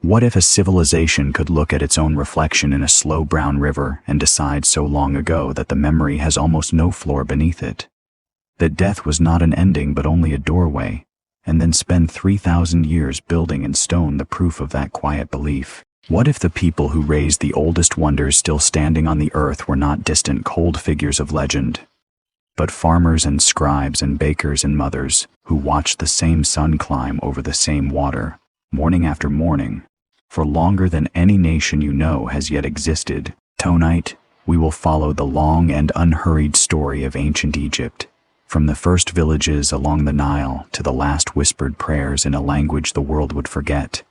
What if a civilization could look at its own reflection in a slow brown river and decide so long ago that the memory has almost no floor beneath it? That death was not an ending but only a doorway, and then spend 3,000 years building in stone the proof of that quiet belief? What if the people who raised the oldest wonders still standing on the earth were not distant cold figures of legend, but farmers and scribes and bakers and mothers who watched the same sun climb over the same water, morning after morning, for longer than any nation you know has yet existed? Tonight, we will follow the long and unhurried story of ancient Egypt, from the first villages along the Nile to the last whispered prayers in a language the world would forget.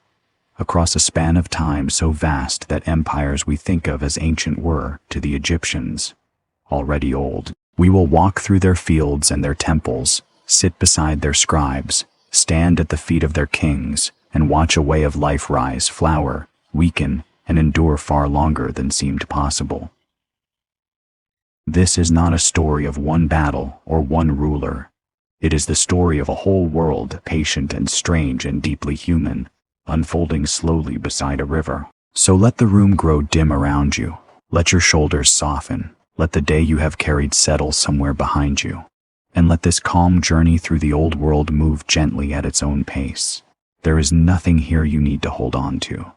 Across a span of time so vast that empires we think of as ancient were, to the Egyptians, already old. We will walk through their fields and their temples, sit beside their scribes, stand at the feet of their kings, and watch a way of life rise, flower, weaken, and endure far longer than seemed possible. This is not a story of one battle or one ruler. It is the story of a whole world, patient and strange and deeply human, unfolding slowly beside a river. So let the room grow dim around you. Let your shoulders soften. Let the day you have carried settle somewhere behind you. And let this calm journey through the old world move gently at its own pace. There is nothing here you need to hold on to.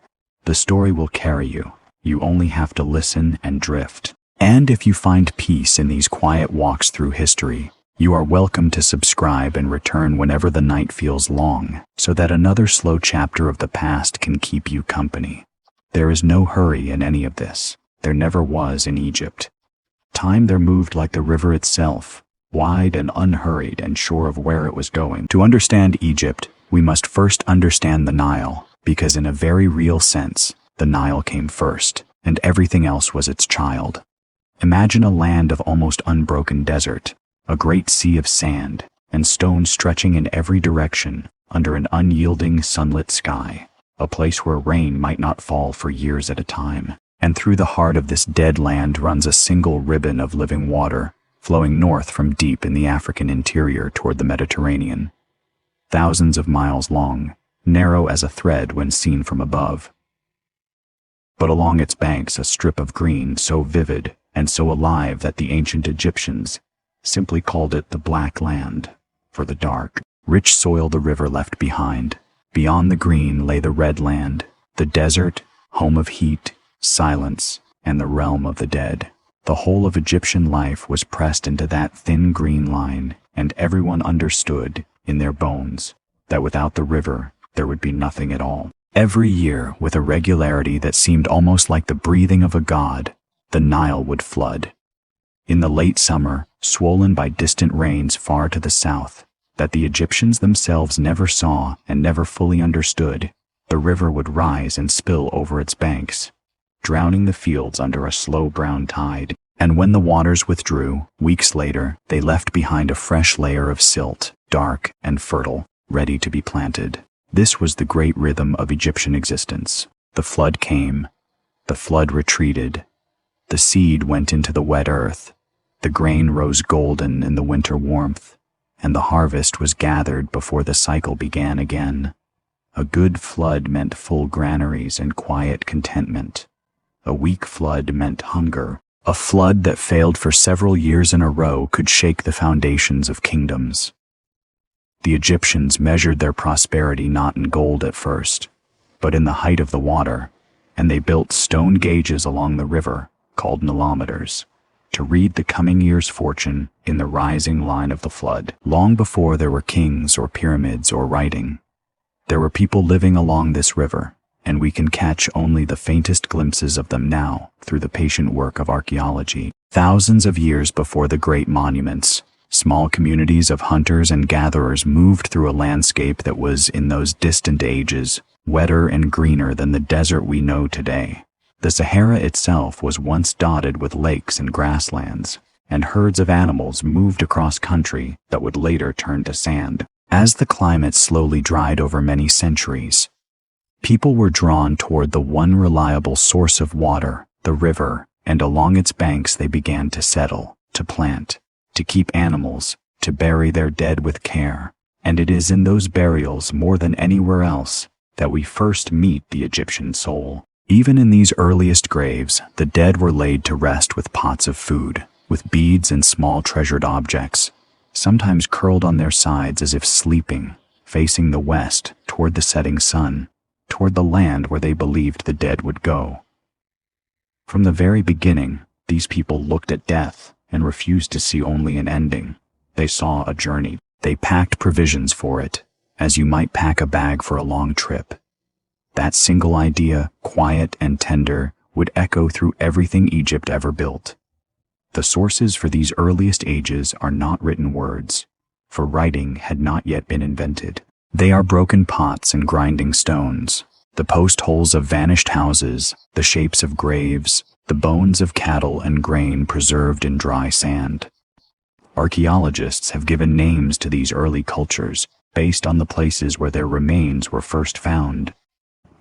The story will carry you. You only have to listen and drift. And if you find peace in these quiet walks through history, you are welcome to subscribe and return whenever the night feels long, so that another slow chapter of the past can keep you company. There is no hurry in any of this. There never was in Egypt. Time there moved like the river itself, wide and unhurried and sure of where it was going. To understand Egypt, we must first understand the Nile, because in a very real sense, the Nile came first, and everything else was its child. Imagine a land of almost unbroken desert, a great sea of sand, and stone stretching in every direction under an unyielding sunlit sky, a place where rain might not fall for years at a time. And through the heart of this dead land runs a single ribbon of living water, flowing north from deep in the African interior toward the Mediterranean. Thousands of miles long, narrow as a thread when seen from above. But along its banks a strip of green so vivid and so alive that the ancient Egyptians simply called it the Black Land, for the dark, rich soil the river left behind. Beyond the green lay the Red Land, the desert, home of heat, silence, and the realm of the dead. The whole of Egyptian life was pressed into that thin green line, and everyone understood, in their bones, that without the river there would be nothing at all. Every year, with a regularity that seemed almost like the breathing of a god, the Nile would flood. In the late summer, swollen by distant rains far to the south, that the Egyptians themselves never saw and never fully understood, the river would rise and spill over its banks, drowning the fields under a slow brown tide. And when the waters withdrew, weeks later, they left behind a fresh layer of silt, dark and fertile, ready to be planted. This was the great rhythm of Egyptian existence. The flood came, the flood retreated, the seed went into the wet earth, the grain rose golden in the winter warmth, and the harvest was gathered before the cycle began again. A good flood meant full granaries and quiet contentment. A weak flood meant hunger. A flood that failed for several years in a row could shake the foundations of kingdoms. The Egyptians measured their prosperity not in gold at first, but in the height of the water, and they built stone gauges along the river, called nilometers, to read the coming year's fortune in the rising line of the flood. Long before there were kings or pyramids or writing, there were people living along this river, and we can catch only the faintest glimpses of them now through the patient work of archaeology. Thousands of years before the great monuments, small communities of hunters and gatherers moved through a landscape that was, in those distant ages, wetter and greener than the desert we know today. The Sahara itself was once dotted with lakes and grasslands, and herds of animals moved across country that would later turn to sand. As the climate slowly dried over many centuries, people were drawn toward the one reliable source of water, the river, and along its banks they began to settle, to plant, to keep animals, to bury their dead with care. And it is in those burials more than anywhere else that we first meet the Egyptian soul. Even in these earliest graves, the dead were laid to rest with pots of food, with beads and small treasured objects, sometimes curled on their sides as if sleeping, facing the west, toward the setting sun, toward the land where they believed the dead would go. From the very beginning, these people looked at death and refused to see only an ending. They saw a journey. They packed provisions for it, as you might pack a bag for a long trip. That single idea, quiet and tender, would echo through everything Egypt ever built. The sources for these earliest ages are not written words, for writing had not yet been invented. They are broken pots and grinding stones, the post holes of vanished houses, the shapes of graves, the bones of cattle and grain preserved in dry sand. Archaeologists have given names to these early cultures based on the places where their remains were first found.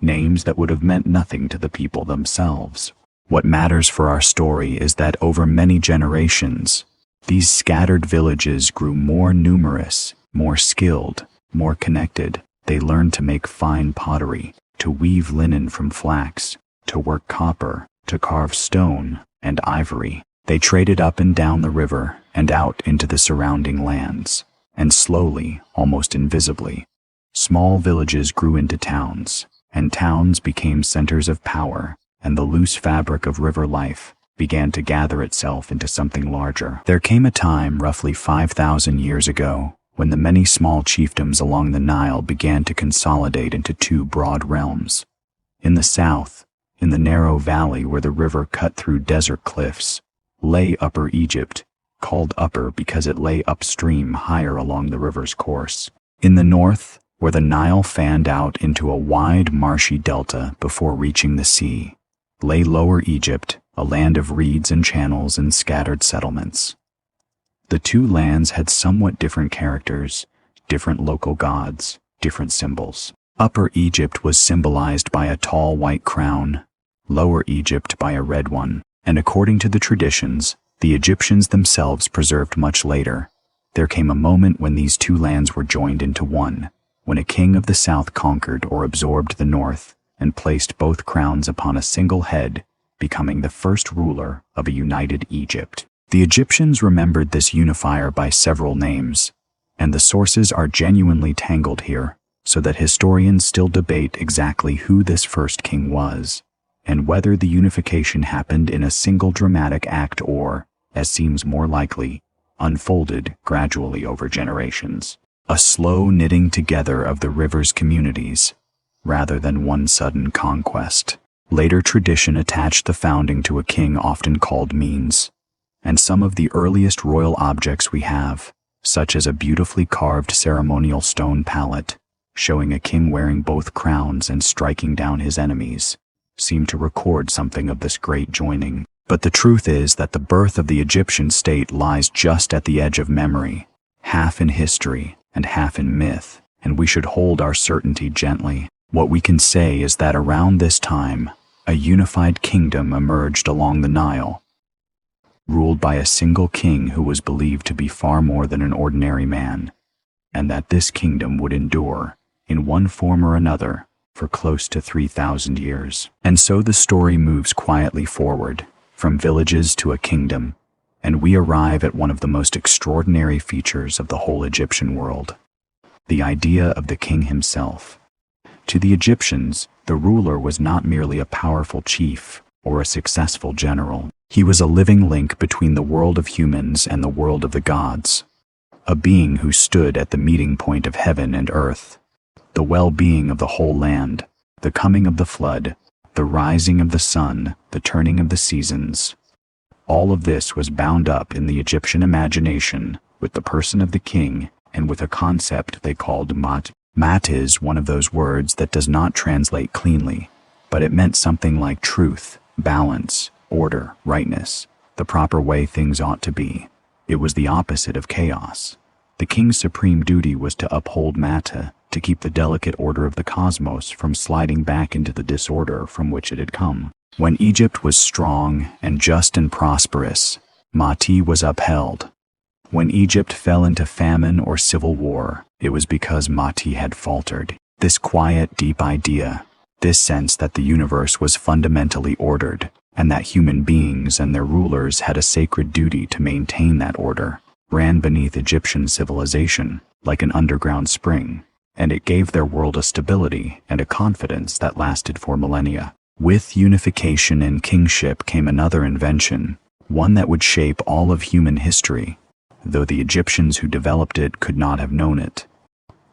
Names that would have meant nothing to the people themselves. What matters for our story is that over many generations, these scattered villages grew more numerous, more skilled, more connected. They learned to make fine pottery, to weave linen from flax, to work copper, to carve stone and ivory. They traded up and down the river and out into the surrounding lands, and slowly, almost invisibly, small villages grew into towns, and towns became centers of power, and the loose fabric of river life began to gather itself into something larger. There came a time roughly 5,000 years ago when the many small chiefdoms along the Nile began to consolidate into two broad realms. In the south, in the narrow valley where the river cut through desert cliffs, lay Upper Egypt, called Upper because it lay upstream higher along the river's course. In the north, where the Nile fanned out into a wide marshy delta before reaching the sea, lay Lower Egypt, a land of reeds and channels and scattered settlements. The two lands had somewhat different characters, different local gods, different symbols. Upper Egypt was symbolized by a tall white crown, Lower Egypt by a red one, and according to the traditions, the Egyptians themselves preserved much later, there came a moment when these two lands were joined into one, when a king of the south conquered or absorbed the north and placed both crowns upon a single head, becoming the first ruler of a united Egypt. The Egyptians remembered this unifier by several names, and the sources are genuinely tangled here, so that historians still debate exactly who this first king was, and whether the unification happened in a single dramatic act or, as seems more likely, unfolded gradually over generations. A slow knitting together of the river's communities, rather than one sudden conquest. Later tradition attached the founding to a king often called Menes, and some of the earliest royal objects we have, such as a beautifully carved ceremonial stone pallet, showing a king wearing both crowns and striking down his enemies, seem to record something of this great joining. But the truth is that the birth of the Egyptian state lies just at the edge of memory, half in history and half in myth, and we should hold our certainty gently. What we can say is that around this time, a unified kingdom emerged along the Nile, ruled by a single king who was believed to be far more than an ordinary man, and that this kingdom would endure, in one form or another, for close to 3,000 years. And so the story moves quietly forward, from villages to a kingdom, and we arrive at one of the most extraordinary features of the whole Egyptian world, the idea of the king himself. To the Egyptians, the ruler was not merely a powerful chief or a successful general. He was a living link between the world of humans and the world of the gods, a being who stood at the meeting point of heaven and earth, the well-being of the whole land, the coming of the flood, the rising of the sun, the turning of the seasons. All of this was bound up in the Egyptian imagination with the person of the king and with a concept they called mat. Mat is one of those words that does not translate cleanly, but it meant something like truth, balance, order, rightness, the proper way things ought to be. It was the opposite of chaos. The king's supreme duty was to uphold Mata, to keep the delicate order of the cosmos from sliding back into the disorder from which it had come. When Egypt was strong and just and prosperous, Mati was upheld. When Egypt fell into famine or civil war, it was because Mati had faltered. This quiet, deep idea, this sense that the universe was fundamentally ordered, and that human beings and their rulers had a sacred duty to maintain that order, ran beneath Egyptian civilization like an underground spring, and it gave their world a stability and a confidence that lasted for millennia. With unification and kingship came another invention, one that would shape all of human history, though the Egyptians who developed it could not have known it.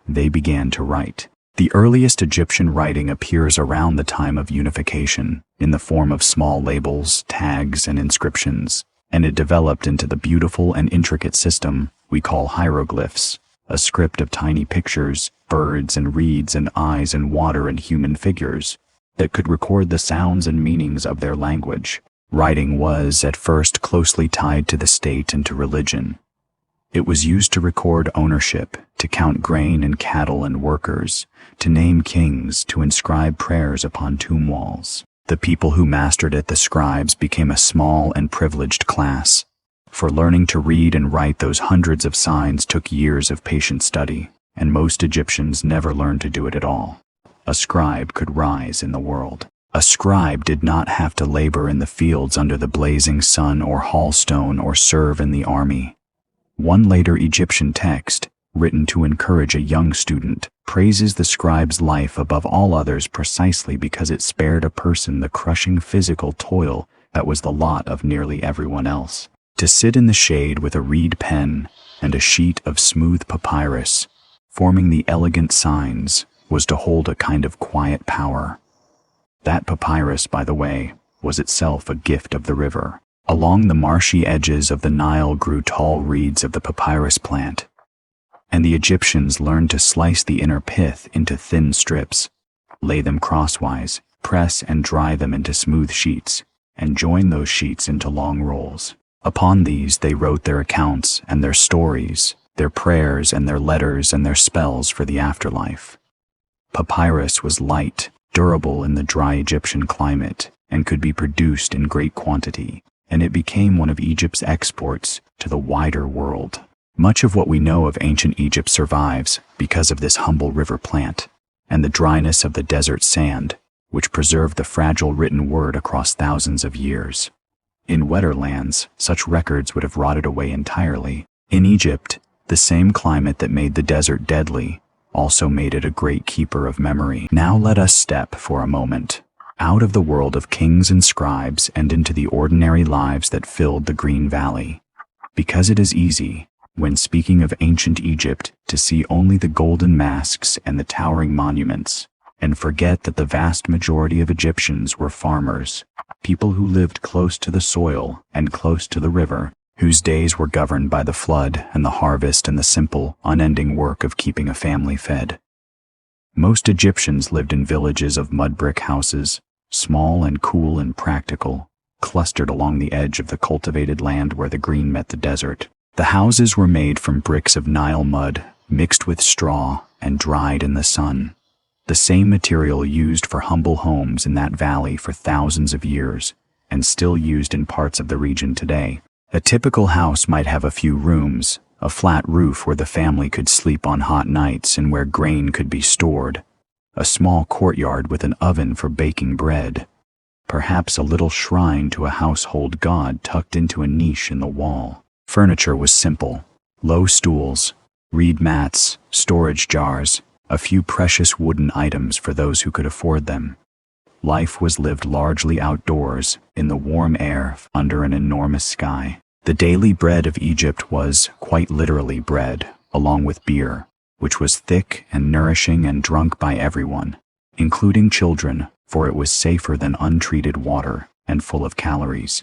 They began to write. The earliest Egyptian writing appears around the time of unification, in the form of small labels, tags, and inscriptions, and it developed into the beautiful and intricate system we call hieroglyphs, a script of tiny pictures, birds and reeds and eyes and water and human figures, that could record the sounds and meanings of their language. Writing was, at first, closely tied to the state and to religion. It was used to record ownership, to count grain and cattle and workers, to name kings, to inscribe prayers upon tomb walls. The people who mastered it, the scribes, became a small and privileged class. For learning to read and write those hundreds of signs took years of patient study, and most Egyptians never learned to do it at all. A scribe could rise in the world. A scribe did not have to labor in the fields under the blazing sun or haul stone or serve in the army. One later Egyptian text, written to encourage a young student, praises the scribe's life above all others precisely because it spared a person the crushing physical toil that was the lot of nearly everyone else. To sit in the shade with a reed pen and a sheet of smooth papyrus, forming the elegant signs, was to hold a kind of quiet power. That papyrus, by the way, was itself a gift of the river. Along the marshy edges of the Nile grew tall reeds of the papyrus plant, and the Egyptians learned to slice the inner pith into thin strips, lay them crosswise, press and dry them into smooth sheets, and join those sheets into long rolls. Upon these they wrote their accounts and their stories, their prayers and their letters and their spells for the afterlife. Papyrus was light, durable in the dry Egyptian climate, and could be produced in great quantity, and it became one of Egypt's exports to the wider world. Much of what we know of ancient Egypt survives because of this humble river plant, and the dryness of the desert sand, which preserved the fragile written word across thousands of years. In wetter lands, such records would have rotted away entirely. In Egypt, the same climate that made the desert deadly also made it a great keeper of memory. Now let us step, for a moment, out of the world of kings and scribes and into the ordinary lives that filled the Green Valley, because it is easy, when speaking of ancient Egypt, to see only the golden masks and the towering monuments, and forget that the vast majority of Egyptians were farmers, people who lived close to the soil and close to the river, whose days were governed by the flood and the harvest and the simple, unending work of keeping a family fed. Most Egyptians lived in villages of mud brick houses, small and cool and practical, clustered along the edge of the cultivated land where the green met the desert. The houses were made from bricks of Nile mud, mixed with straw and dried in the sun, the same material used for humble homes in that valley for thousands of years, and still used in parts of the region today. A typical house might have a few rooms, a flat roof where the family could sleep on hot nights and where grain could be stored, a small courtyard with an oven for baking bread, perhaps a little shrine to a household god tucked into a niche in the wall. Furniture was simple: low stools, reed mats, storage jars, a few precious wooden items for those who could afford them. Life was lived largely outdoors, in the warm air, under an enormous sky. The daily bread of Egypt was, quite literally, bread, along with beer, which was thick and nourishing and drunk by everyone, including children, for it was safer than untreated water and full of calories.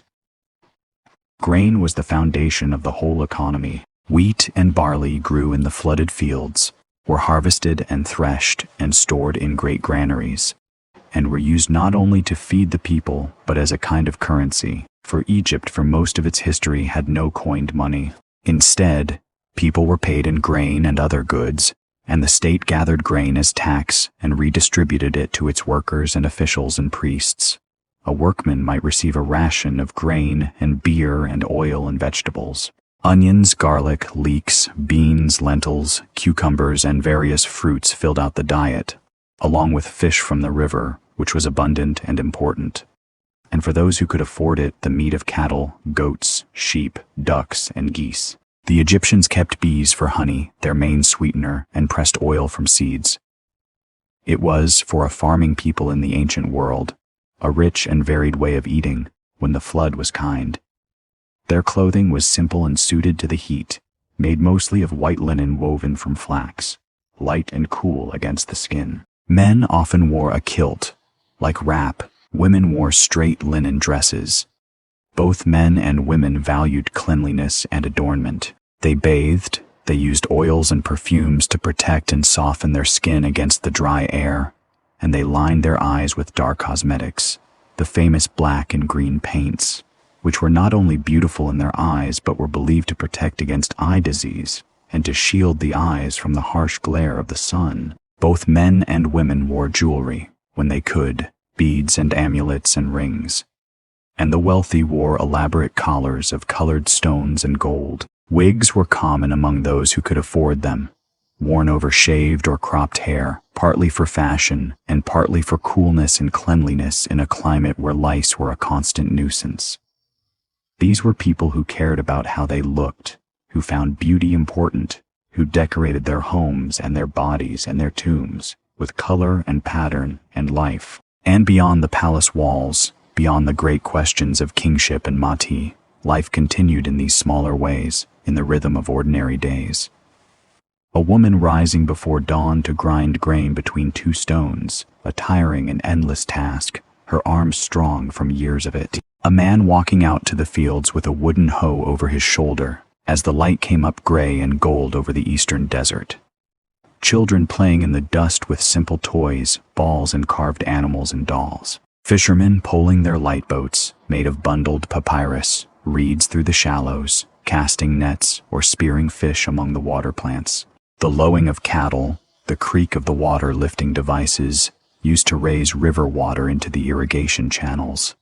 Grain was the foundation of the whole economy. Wheat and barley grew in the flooded fields, were harvested and threshed and stored in great granaries, and were used not only to feed the people, but as a kind of currency, for Egypt for most of its history had no coined money. Instead, people were paid in grain and other goods, and the state gathered grain as tax and redistributed it to its workers and officials and priests. A workman might receive a ration of grain and beer and oil and vegetables. Onions, garlic, leeks, beans, lentils, cucumbers, and various fruits filled out the diet, along with fish from the river, which was abundant and important. And for those who could afford it, the meat of cattle, goats, sheep, ducks, and geese. The Egyptians kept bees for honey, their main sweetener, and pressed oil from seeds. It was, for a farming people in the ancient world, a rich and varied way of eating, when the flood was kind. Their clothing was simple and suited to the heat, made mostly of white linen woven from flax, light and cool against the skin. Men often wore a kilt. Like wrap, women wore straight linen dresses. Both men and women valued cleanliness and adornment. They bathed, they used oils and perfumes to protect and soften their skin against the dry air, and they lined their eyes with dark cosmetics, the famous black and green paints, which were not only beautiful in their eyes but were believed to protect against eye disease and to shield the eyes from the harsh glare of the sun. Both men and women wore jewelry, when they could, beads and amulets and rings. And the wealthy wore elaborate collars of colored stones and gold. Wigs were common among those who could afford them, worn over shaved or cropped hair, partly for fashion and partly for coolness and cleanliness in a climate where lice were a constant nuisance. These were people who cared about how they looked, who found beauty important, who decorated their homes and their bodies and their tombs with color and pattern and life. And beyond the palace walls, beyond the great questions of kingship and mati, life continued in these smaller ways, in the rhythm of ordinary days. A woman rising before dawn to grind grain between two stones, a tiring and endless task, her arms strong from years of it. A man walking out to the fields with a wooden hoe over his shoulder, as the light came up gray and gold over the eastern desert. Children playing in the dust with simple toys, balls and carved animals and dolls. Fishermen poling their light boats, made of bundled papyrus, reeds through the shallows, casting nets or spearing fish among the water plants. The lowing of cattle, the creak of the water lifting devices, used to raise river water into the irrigation channels.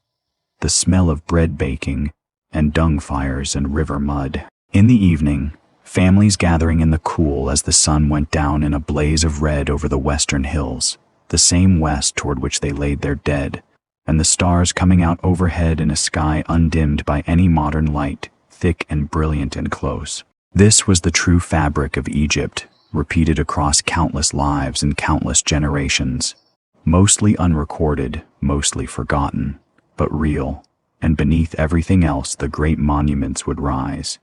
The smell of bread baking, and dung fires and river mud. In the evening, families gathering in the cool as the sun went down in a blaze of red over the western hills, the same west toward which they laid their dead, and the stars coming out overhead in a sky undimmed by any modern light, thick and brilliant and close. This was the true fabric of Egypt, repeated across countless lives and countless generations, mostly unrecorded, mostly forgotten, but real, and beneath everything else the great monuments would rise.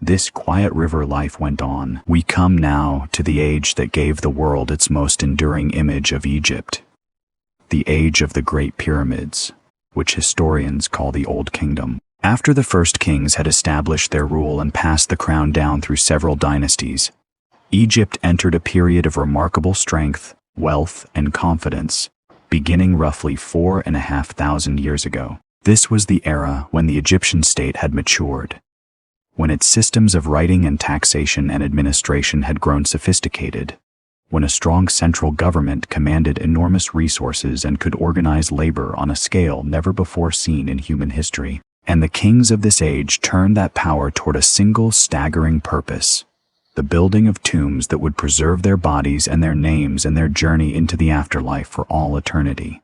This quiet river life went on. We come now to the age that gave the world its most enduring image of Egypt, the age of the Great Pyramids, which historians call the Old Kingdom. After the first kings had established their rule and passed the crown down through several dynasties, Egypt entered a period of remarkable strength, wealth, and confidence, beginning roughly 4,500 years ago. This was the era when the Egyptian state had matured, when its systems of writing and taxation and administration had grown sophisticated, when a strong central government commanded enormous resources and could organize labor on a scale never before seen in human history. And the kings of this age turned that power toward a single staggering purpose, the building of tombs that would preserve their bodies and their names and their journey into the afterlife for all eternity.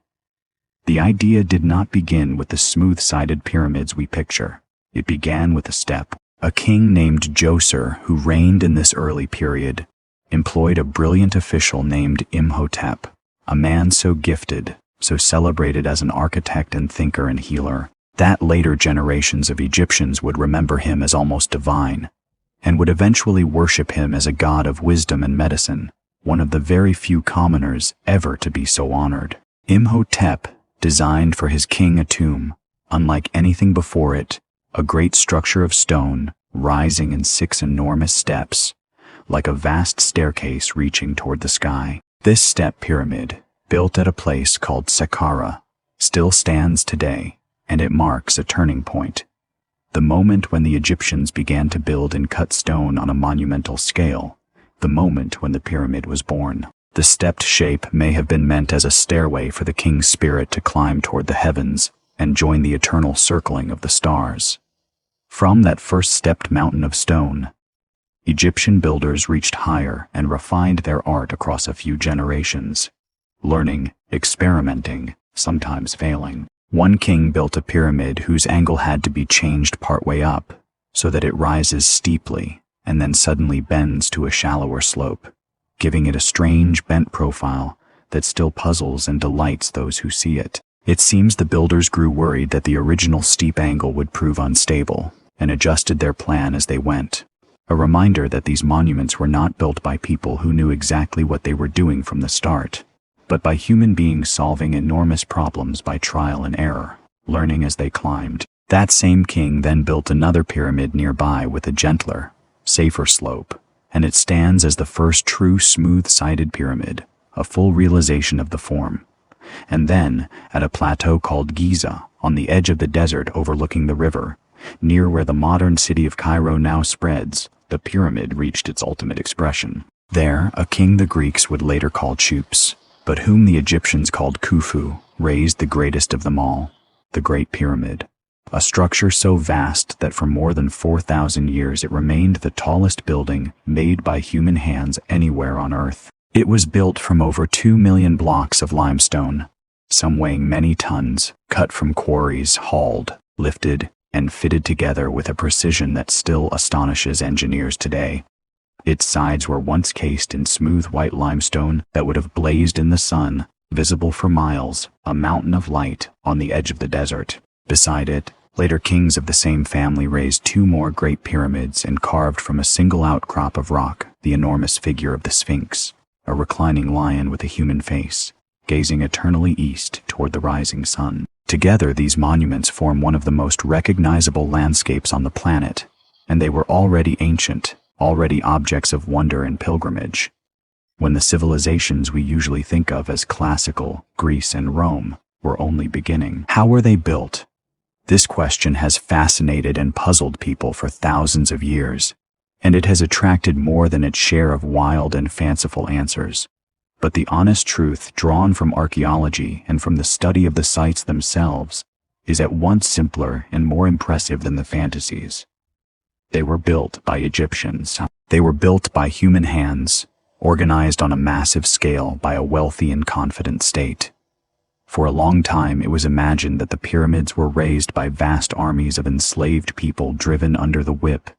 The idea did not begin with the smooth-sided pyramids we picture. It began with a step. A king named Djoser, who reigned in this early period, employed a brilliant official named Imhotep, a man so gifted, so celebrated as an architect and thinker and healer, that later generations of Egyptians would remember him as almost divine, and would eventually worship him as a god of wisdom and medicine, one of the very few commoners ever to be so honored. Imhotep designed for his king a tomb, unlike anything before it, a great structure of stone, rising in 6 enormous steps, like a vast staircase reaching toward the sky. This step pyramid, built at a place called Saqqara, still stands today, and it marks a turning point, the moment when the Egyptians began to build in cut stone on a monumental scale, the moment when the pyramid was born. The stepped shape may have been meant as a stairway for the king's spirit to climb toward the heavens and join the eternal circling of the stars. From that first stepped mountain of stone, Egyptian builders reached higher and refined their art across a few generations, learning, experimenting, sometimes failing. One king built a pyramid whose angle had to be changed partway up, so that it rises steeply and then suddenly bends to a shallower slope, giving it a strange bent profile that still puzzles and delights those who see it. It seems the builders grew worried that the original steep angle would prove unstable and adjusted their plan as they went. A reminder that these monuments were not built by people who knew exactly what they were doing from the start, but by human beings solving enormous problems by trial and error, learning as they climbed. That same king then built another pyramid nearby with a gentler, safer slope, and it stands as the first true smooth-sided pyramid, a full realization of the form. And then, at a plateau called Giza, on the edge of the desert overlooking the river, near where the modern city of Cairo now spreads, the pyramid reached its ultimate expression. There, a king the Greeks would later call Chups, but whom the Egyptians called Khufu, raised the greatest of them all, the Great Pyramid, a structure so vast that for more than 4,000 years it remained the tallest building made by human hands anywhere on Earth. It was built from over 2 million blocks of limestone, some weighing many tons, cut from quarries, hauled, lifted, and fitted together with a precision that still astonishes engineers today. Its sides were once cased in smooth white limestone that would have blazed in the sun, visible for miles, a mountain of light on the edge of the desert. Beside it, later kings of the same family raised 2 more great pyramids and carved from a single outcrop of rock the enormous figure of the Sphinx, a reclining lion with a human face, gazing eternally east toward the rising sun. Together, these monuments form one of the most recognizable landscapes on the planet, and they were already ancient, already objects of wonder and pilgrimage, when the civilizations we usually think of as classical, Greece and Rome, were only beginning. How were they built? This question has fascinated and puzzled people for thousands of years, and it has attracted more than its share of wild and fanciful answers. But the honest truth, drawn from archaeology and from the study of the sites themselves, is at once simpler and more impressive than the fantasies. They were built by Egyptians. They were built by human hands, organized on a massive scale by a wealthy and confident state. For a long time it was imagined that the pyramids were raised by vast armies of enslaved people driven under the whip,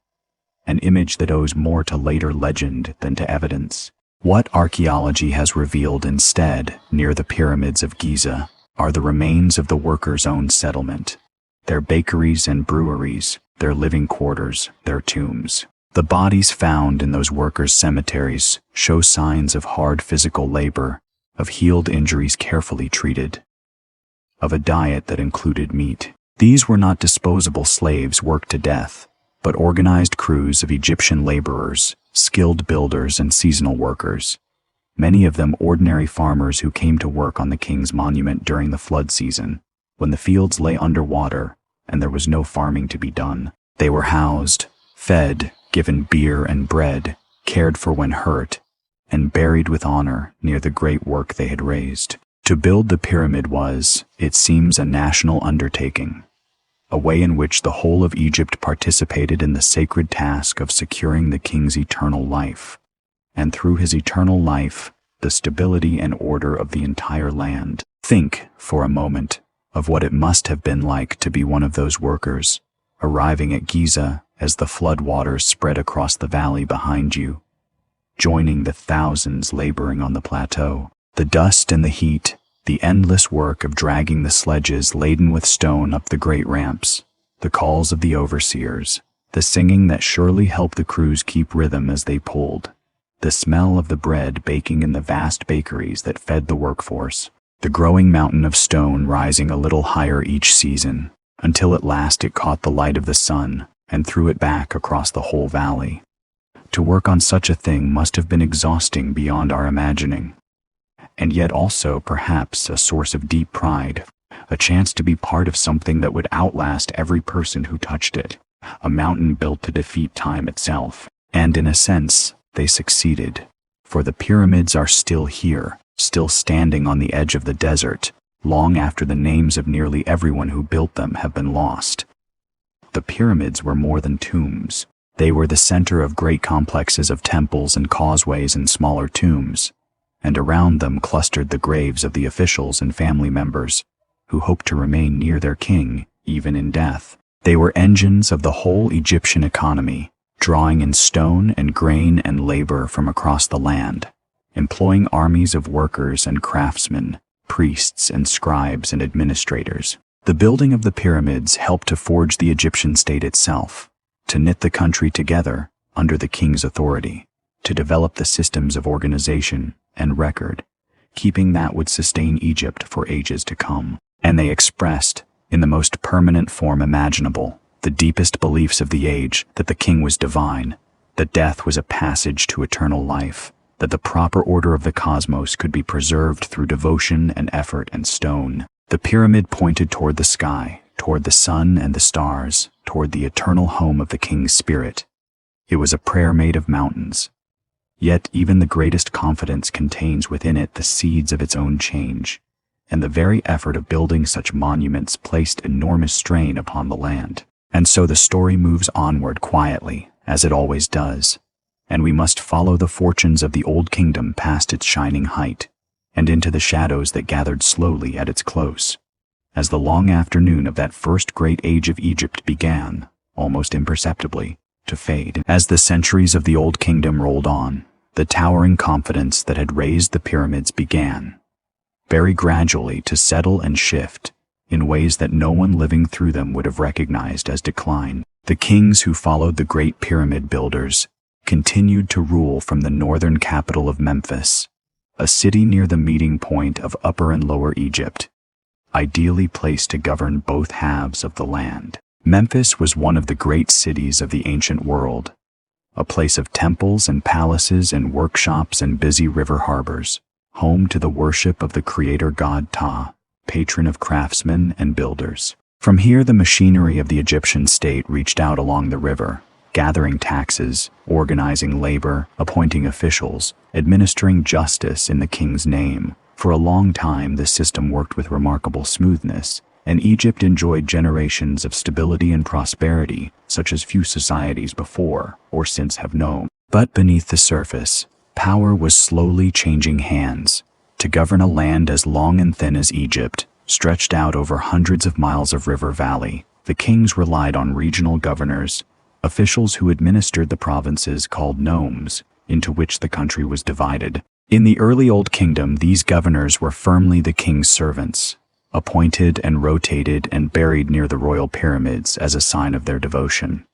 an image that owes more to later legend than to evidence. What archaeology has revealed instead, near the pyramids of Giza, are the remains of the workers' own settlement, their bakeries and breweries, their living quarters, their tombs. The bodies found in those workers' cemeteries show signs of hard physical labor, of healed injuries carefully treated, of a diet that included meat. These were not disposable slaves worked to death, but organized crews of Egyptian laborers, skilled builders and seasonal workers, many of them ordinary farmers who came to work on the king's monument during the flood season, when the fields lay underwater and there was no farming to be done. They were housed, fed, given beer and bread, cared for when hurt, and buried with honor near the great work they had raised. To build the pyramid was, it seems, a national undertaking, a way in which the whole of Egypt participated in the sacred task of securing the king's eternal life, and through his eternal life, the stability and order of the entire land. Think, for a moment, of what it must have been like to be one of those workers, arriving at Giza as the flood waters spread across the valley behind you, joining the thousands laboring on the plateau. The dust and the heat, the endless work of dragging the sledges laden with stone up the great ramps, the calls of the overseers, the singing that surely helped the crews keep rhythm as they pulled, the smell of the bread baking in the vast bakeries that fed the workforce, the growing mountain of stone rising a little higher each season, until at last it caught the light of the sun and threw it back across the whole valley. To work on such a thing must have been exhausting beyond our imagining, and yet also perhaps a source of deep pride, a chance to be part of something that would outlast every person who touched it, a mountain built to defeat time itself. And in a sense, they succeeded, for the pyramids are still here, still standing on the edge of the desert, long after the names of nearly everyone who built them have been lost. The pyramids were more than tombs. They were the center of great complexes of temples and causeways and smaller tombs, and around them clustered the graves of the officials and family members who hoped to remain near their king, even in death. They were engines of the whole Egyptian economy, drawing in stone and grain and labor from across the land, employing armies of workers and craftsmen, priests and scribes and administrators. The building of the pyramids helped to forge the Egyptian state itself, to knit the country together under the king's authority, to develop the systems of organization and record, keeping that would sustain Egypt for ages to come. And they expressed, in the most permanent form imaginable, the deepest beliefs of the age that the king was divine, that death was a passage to eternal life, that the proper order of the cosmos could be preserved through devotion and effort and stone. The pyramid pointed toward the sky, toward the sun and the stars, toward the eternal home of the king's spirit. It was a prayer made of mountains. Yet even the greatest confidence contains within it the seeds of its own change, and the very effort of building such monuments placed enormous strain upon the land. And so the story moves onward quietly, as it always does, and we must follow the fortunes of the Old Kingdom past its shining height, and into the shadows that gathered slowly at its close, as the long afternoon of that first great age of Egypt began, almost imperceptibly, to fade. As the centuries of the Old Kingdom rolled on, the towering confidence that had raised the pyramids began, very gradually, to settle and shift in ways that no one living through them would have recognized as decline. The kings who followed the great pyramid builders continued to rule from the northern capital of Memphis, a city near the meeting point of Upper and Lower Egypt, ideally placed to govern both halves of the land. Memphis was one of the great cities of the ancient world, a place of temples and palaces and workshops and busy river harbors, home to the worship of the creator god Ptah, patron of craftsmen and builders. From here, the machinery of the Egyptian state reached out along the river, gathering taxes, organizing labor, appointing officials, administering justice in the king's name. For a long time, this system worked with remarkable smoothness, and Egypt enjoyed generations of stability and prosperity, such as few societies before or since have known. But beneath the surface, power was slowly changing hands. To govern a land as long and thin as Egypt, stretched out over hundreds of miles of river valley, the kings relied on regional governors, officials who administered the provinces called nomes, into which the country was divided. In the early Old Kingdom, these governors were firmly the king's servants, appointed and rotated and buried near the royal pyramids as a sign of their devotion.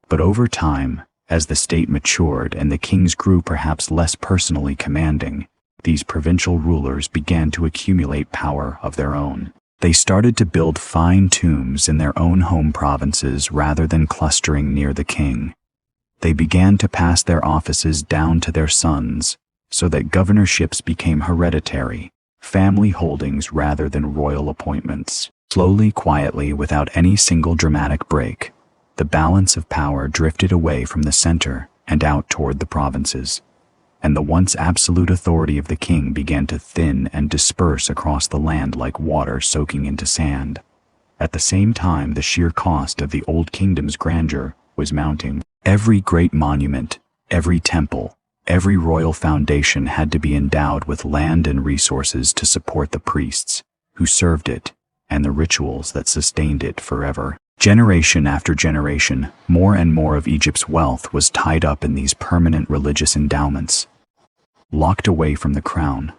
But over time, as the state matured and the kings grew perhaps less personally commanding, these provincial rulers began to accumulate power of their own. They started to build fine tombs in their own home provinces rather than clustering near the king. They began to pass their offices down to their sons, so that governorships became hereditary, family holdings rather than royal appointments. Slowly, quietly, without any single dramatic break, the balance of power drifted away from the center and out toward the provinces, and the once absolute authority of the king began to thin and disperse across the land like water soaking into sand. At the same time, the sheer cost of the Old Kingdom's grandeur was mounting. Every great monument, every temple, every royal foundation had to be endowed with land and resources to support the priests who served it and the rituals that sustained it forever. Generation after generation, more and more of Egypt's wealth was tied up in these permanent religious endowments, locked away from the crown,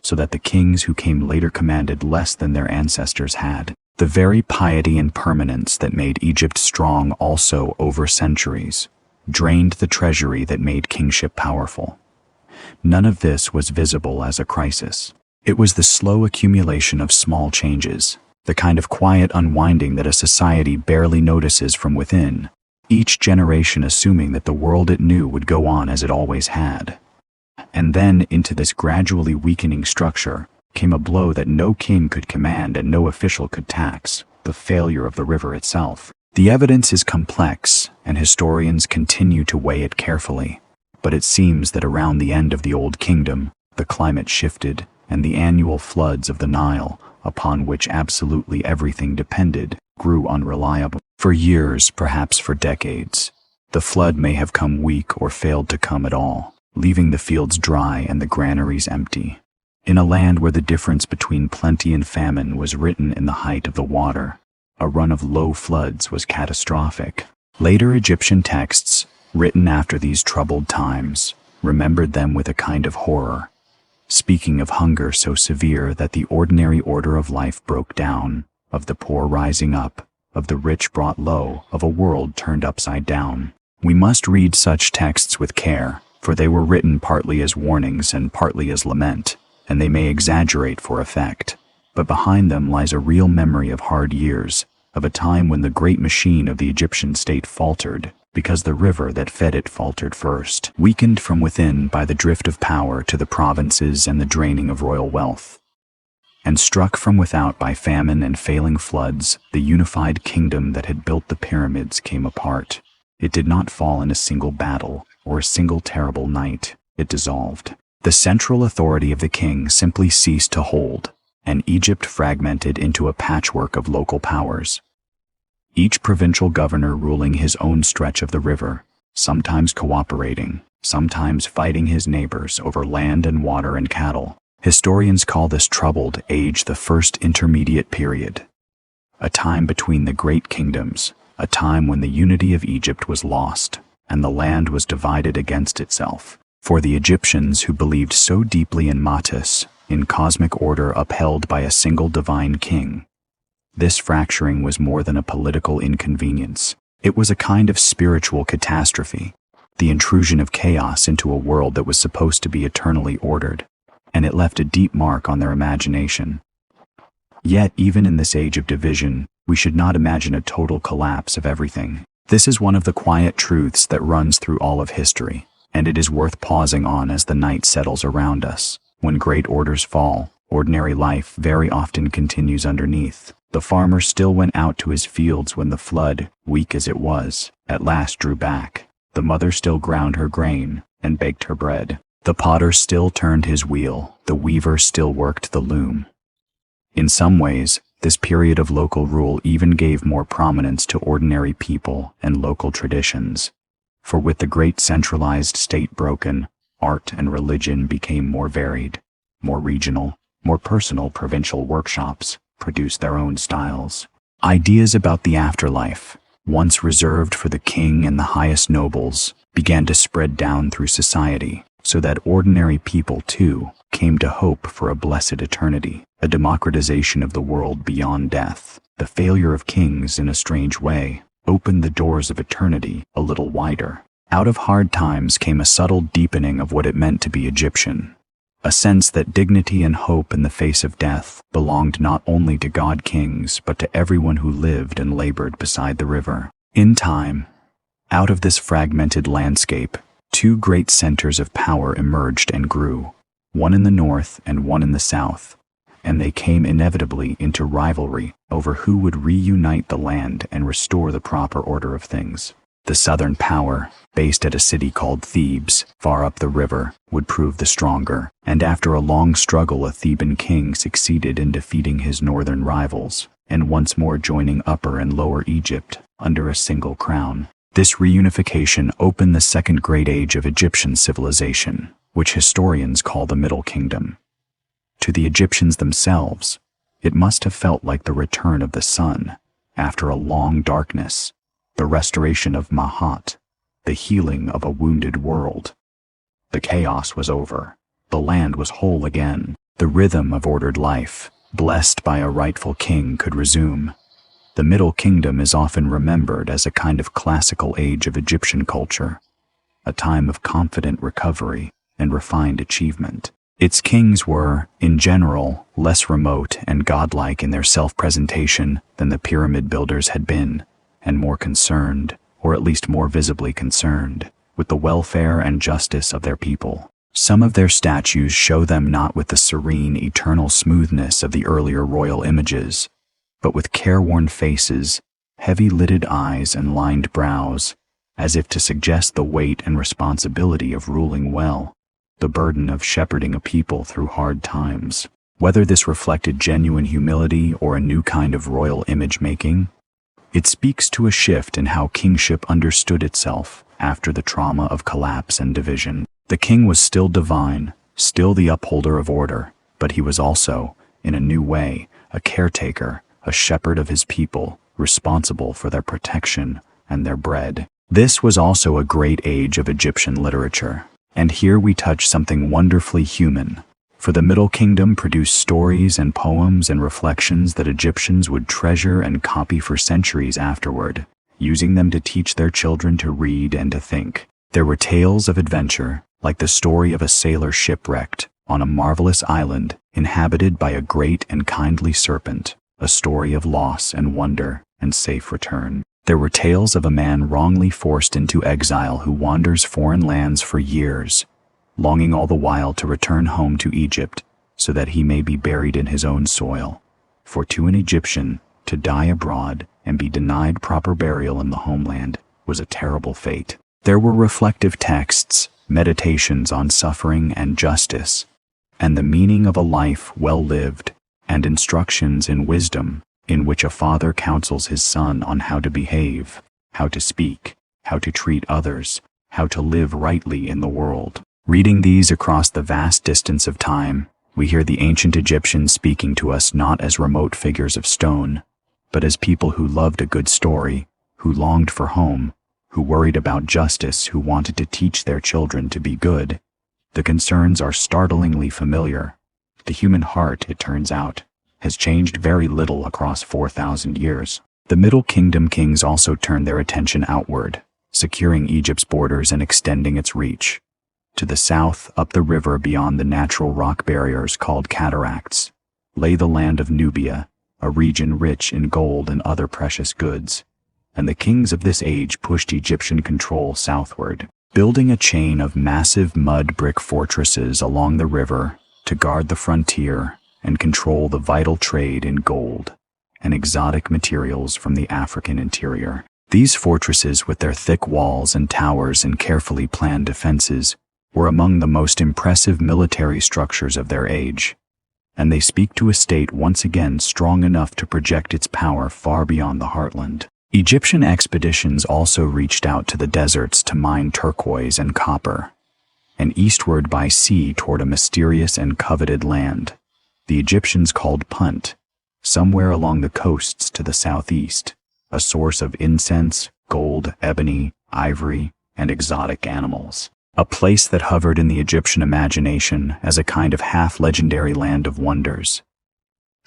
so that the kings who came later commanded less than their ancestors had. The very piety and permanence that made Egypt strong also over centuries drained the treasury that made kingship powerful. None of this was visible as a crisis. It was the slow accumulation of small changes, the kind of quiet unwinding that a society barely notices from within, each generation assuming that the world it knew would go on as it always had. And then, into this gradually weakening structure, came a blow that no king could command and no official could tax: the failure of the river itself. The evidence is complex, and historians continue to weigh it carefully, but it seems that around the end of the Old Kingdom, the climate shifted, and the annual floods of the Nile, upon which absolutely everything depended, grew unreliable. For years, perhaps for decades, the flood may have come weak or failed to come at all. leaving the fields dry and the granaries empty. In a land where the difference between plenty and famine was written in the height of the water, a run of low floods was catastrophic. Later Egyptian texts, written after these troubled times, remembered them with a kind of horror, speaking of hunger so severe that the ordinary order of life broke down, of the poor rising up, of the rich brought low, of a world turned upside down. We must read such texts with care, for they were written partly as warnings and partly as lament, and they may exaggerate for effect. But behind them lies a real memory of hard years, of a time when the great machine of the Egyptian state faltered, because the river that fed it faltered first, weakened from within by the drift of power to the provinces and the draining of royal wealth. And struck from without by famine and failing floods, the unified kingdom that had built the pyramids came apart. It did not fall in a single battle or a single terrible night. It dissolved. The central authority of the king simply ceased to hold, and Egypt fragmented into a patchwork of local powers, each provincial governor ruling his own stretch of the river, sometimes cooperating, sometimes fighting his neighbors over land and water and cattle. Historians call this troubled age the first intermediate period, a time between the great kingdoms, a time when the unity of Egypt was lost, and the land was divided against itself. For the Egyptians who believed so deeply in Matis, in cosmic order upheld by a single divine king, this fracturing was more than a political inconvenience. It was a kind of spiritual catastrophe, the intrusion of chaos into a world that was supposed to be eternally ordered, and it left a deep mark on their imagination. Yet, even in this age of division, we should not imagine a total collapse of everything. This is one of the quiet truths that runs through all of history, and it is worth pausing on as the night settles around us. When great orders fall, ordinary life very often continues underneath. The farmer still went out to his fields when the flood, weak as it was, at last drew back. The mother still ground her grain and baked her bread. The potter still turned his wheel. The weaver still worked the loom. In some ways, this period of local rule even gave more prominence to ordinary people and local traditions. For with the great centralized state broken, art and religion became more varied, more regional, more personal. Provincial workshops produced their own styles. Ideas about the afterlife, once reserved for the king and the highest nobles, began to spread down through society, so that ordinary people, too, came to hope for a blessed eternity, a democratization of the world beyond death. The failure of kings, in a strange way, opened the doors of eternity a little wider. Out of hard times came a subtle deepening of what it meant to be Egyptian, a sense that dignity and hope in the face of death belonged not only to god-kings but to everyone who lived and labored beside the river. In time, out of this fragmented landscape, two great centers of power emerged and grew, one in the north and one in the south, and they came inevitably into rivalry over who would reunite the land and restore the proper order of things. The southern power, based at a city called Thebes, far up the river, would prove the stronger, and after a long struggle a Theban king succeeded in defeating his northern rivals, and once more joining Upper and Lower Egypt under a single crown. This reunification opened the second great age of Egyptian civilization, which historians call the Middle Kingdom. To the Egyptians themselves, it must have felt like the return of the sun after a long darkness, the restoration of Mahat, the healing of a wounded world. The chaos was over. The land was whole again. The rhythm of ordered life, blessed by a rightful king, could resume. The Middle Kingdom is often remembered as a kind of classical age of Egyptian culture, a time of confident recovery and refined achievement. Its kings were, in general, less remote and godlike in their self-presentation than the pyramid builders had been, and more concerned, or at least more visibly concerned, with the welfare and justice of their people. Some of their statues show them not with the serene, eternal smoothness of the earlier royal images, but with careworn faces, heavy-lidded eyes, and lined brows, as if to suggest the weight and responsibility of ruling well, the burden of shepherding a people through hard times. Whether this reflected genuine humility or a new kind of royal image-making, it speaks to a shift in how kingship understood itself after the trauma of collapse and division. The king was still divine, still the upholder of order, but he was also, in a new way, a caretaker, a shepherd of his people, responsible for their protection and their bread. This was also a great age of Egyptian literature. And here we touch something wonderfully human. For the Middle Kingdom produced stories and poems and reflections that Egyptians would treasure and copy for centuries afterward, using them to teach their children to read and to think. There were tales of adventure, like the story of a sailor shipwrecked on a marvelous island inhabited by a great and kindly serpent, a story of loss and wonder and safe return. There were tales of a man wrongly forced into exile who wanders foreign lands for years, longing all the while to return home to Egypt so that he may be buried in his own soil. For to an Egyptian, to die abroad and be denied proper burial in the homeland was a terrible fate. There were reflective texts, meditations on suffering and justice, and the meaning of a life well lived, and instructions in wisdom, in which a father counsels his son on how to behave, how to speak, how to treat others, how to live rightly in the world. Reading these across the vast distance of time, we hear the ancient Egyptians speaking to us not as remote figures of stone, but as people who loved a good story, who longed for home, who worried about justice, who wanted to teach their children to be good. The concerns are startlingly familiar. The human heart, it turns out, has changed very little across 4,000 years. The Middle Kingdom kings also turned their attention outward, securing Egypt's borders and extending its reach. To the south, up the river beyond the natural rock barriers called cataracts, lay the land of Nubia, a region rich in gold and other precious goods. And the kings of this age pushed Egyptian control southward, building a chain of massive mud brick fortresses along the river to guard the frontier and control the vital trade in gold and exotic materials from the African interior. These fortresses, with their thick walls and towers and carefully planned defenses, were among the most impressive military structures of their age, and they speak to a state once again strong enough to project its power far beyond the heartland. Egyptian expeditions also reached out to the deserts to mine turquoise and copper, and eastward by sea toward a mysterious and coveted land the Egyptians called Punt, somewhere along the coasts to the southeast, a source of incense, gold, ebony, ivory, and exotic animals. A place that hovered in the Egyptian imagination as a kind of half-legendary land of wonders.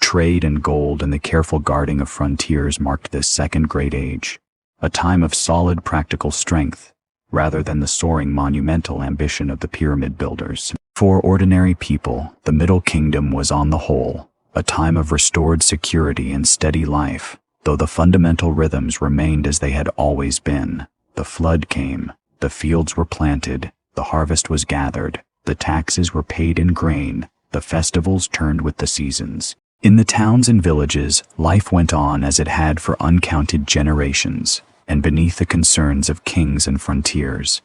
Trade and gold and the careful guarding of frontiers marked this second great age, a time of solid practical strength, rather than the soaring monumental ambition of the pyramid builders. For ordinary people, the Middle Kingdom was on the whole a time of restored security and steady life, though the fundamental rhythms remained as they had always been. The flood came, the fields were planted, the harvest was gathered, the taxes were paid in grain, the festivals turned with the seasons. In the towns and villages, life went on as it had for uncounted generations, and beneath the concerns of kings and frontiers.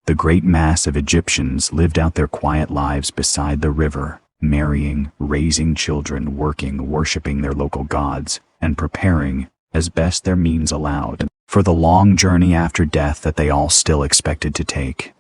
The great mass of Egyptians lived out their quiet lives beside the river, marrying, raising children, working, worshiping their local gods, and preparing, as best their means allowed, for the long journey after death that they all still expected to take.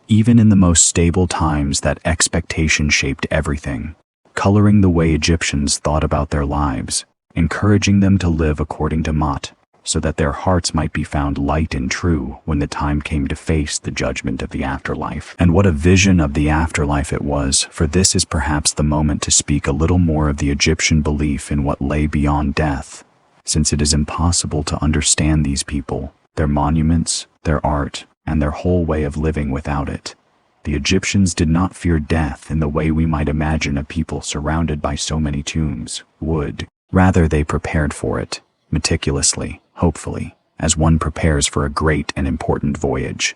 Even in the most stable times, that expectation shaped everything, coloring the way Egyptians thought about their lives, encouraging them to live according to Mot, so that their hearts might be found light and true when the time came to face the judgment of the afterlife. And what a vision of the afterlife it was, for this is perhaps the moment to speak a little more of the Egyptian belief in what lay beyond death, since it is impossible to understand these people, their monuments, their art, and their whole way of living without it. The Egyptians did not fear death in the way we might imagine a people surrounded by so many tombs would. Rather, they prepared for it, meticulously, hopefully, as one prepares for a great and important voyage.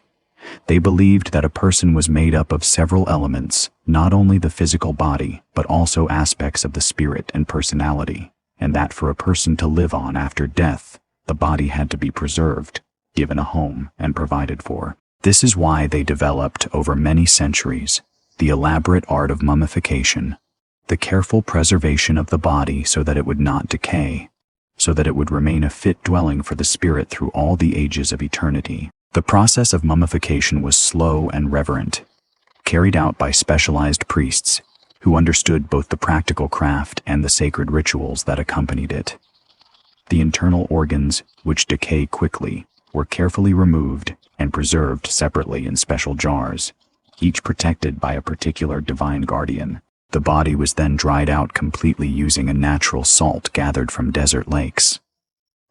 They believed that a person was made up of several elements, not only the physical body, but also aspects of the spirit and personality, and that for a person to live on after death, the body had to be preserved, given a home, and provided for. This is why they developed, over many centuries, the elaborate art of mummification, the careful preservation of the body so that it would not decay, so that it would remain a fit dwelling for the spirit through all the ages of eternity. The process of mummification was slow and reverent. carried out by specialized priests who understood both the practical craft and the sacred rituals that accompanied it. The internal organs, which decay quickly, were carefully removed and preserved separately in special jars, each protected by a particular divine guardian. The body was then dried out completely using a natural salt gathered from desert lakes,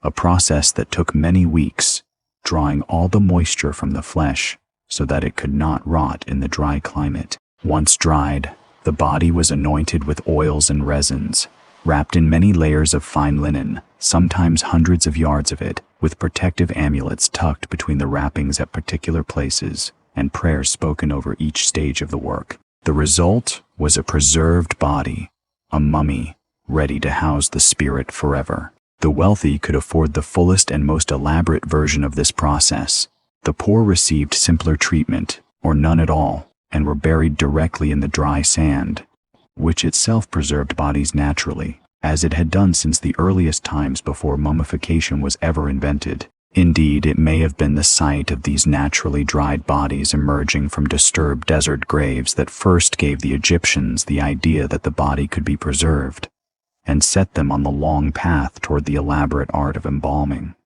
a process that took many weeks, drawing all the moisture from the flesh so that it could not rot in the dry climate. Once dried, the body was anointed with oils and resins, wrapped in many layers of fine linen, sometimes hundreds of yards of it, with protective amulets tucked between the wrappings at particular places, and prayers spoken over each stage of the work. The result was a preserved body, a mummy, ready to house the spirit forever. The wealthy could afford the fullest and most elaborate version of this process. The poor received simpler treatment, or none at all, and were buried directly in the dry sand, which itself preserved bodies naturally, as it had done since the earliest times before mummification was ever invented. Indeed, it may have been the sight of these naturally dried bodies emerging from disturbed desert graves that first gave the Egyptians the idea that the body could be preserved, and set them on the long path toward the elaborate art of embalming.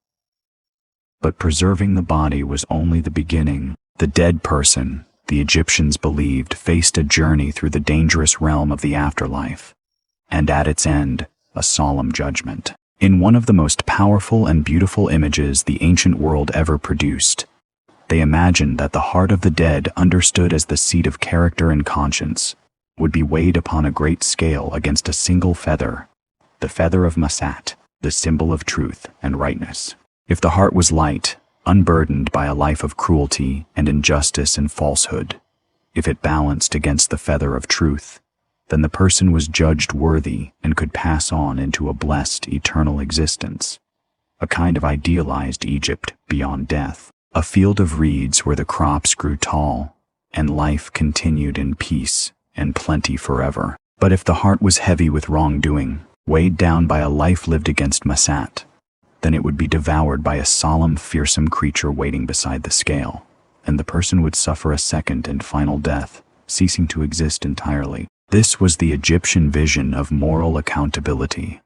But preserving the body was only the beginning. The dead person, the Egyptians believed, faced a journey through the dangerous realm of the afterlife, and at its end, a solemn judgment. In one of the most powerful and beautiful images the ancient world ever produced, they imagined that the heart of the dead, understood as the seat of character and conscience, would be weighed upon a great scale against a single feather, the feather of Masat, the symbol of truth and rightness. If the heart was light, unburdened by a life of cruelty and injustice and falsehood, if it balanced against the feather of truth, then the person was judged worthy and could pass on into a blessed eternal existence, a kind of idealized Egypt beyond death, a field of reeds where the crops grew tall and life continued in peace and plenty forever. But if the heart was heavy with wrongdoing, weighed down by a life lived against Masat, then it would be devoured by a solemn, fearsome creature waiting beside the scale, and the person would suffer a second and final death, ceasing to exist entirely. This was the Egyptian vision of moral accountability,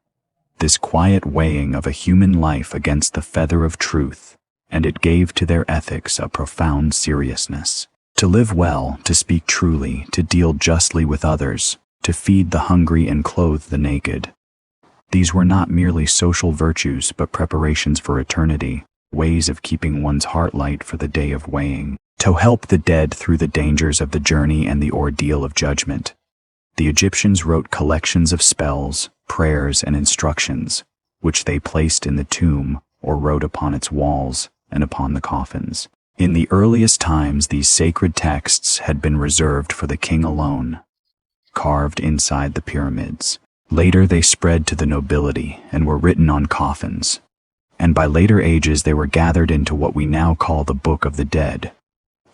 this quiet weighing of a human life against the feather of truth, and it gave to their ethics a profound seriousness. To live well, to speak truly, to deal justly with others, to feed the hungry and clothe the naked. These were not merely social virtues, but preparations for eternity, ways of keeping one's heart light for the day of weighing, to help the dead through the dangers of the journey and the ordeal of judgment. The Egyptians wrote collections of spells, prayers, and instructions, which they placed in the tomb or wrote upon its walls and upon the coffins. In the earliest times, these sacred texts had been reserved for the king alone, carved inside the pyramids. Later they spread to the nobility and were written on coffins, and by later ages they were gathered into what we now call the Book of the Dead,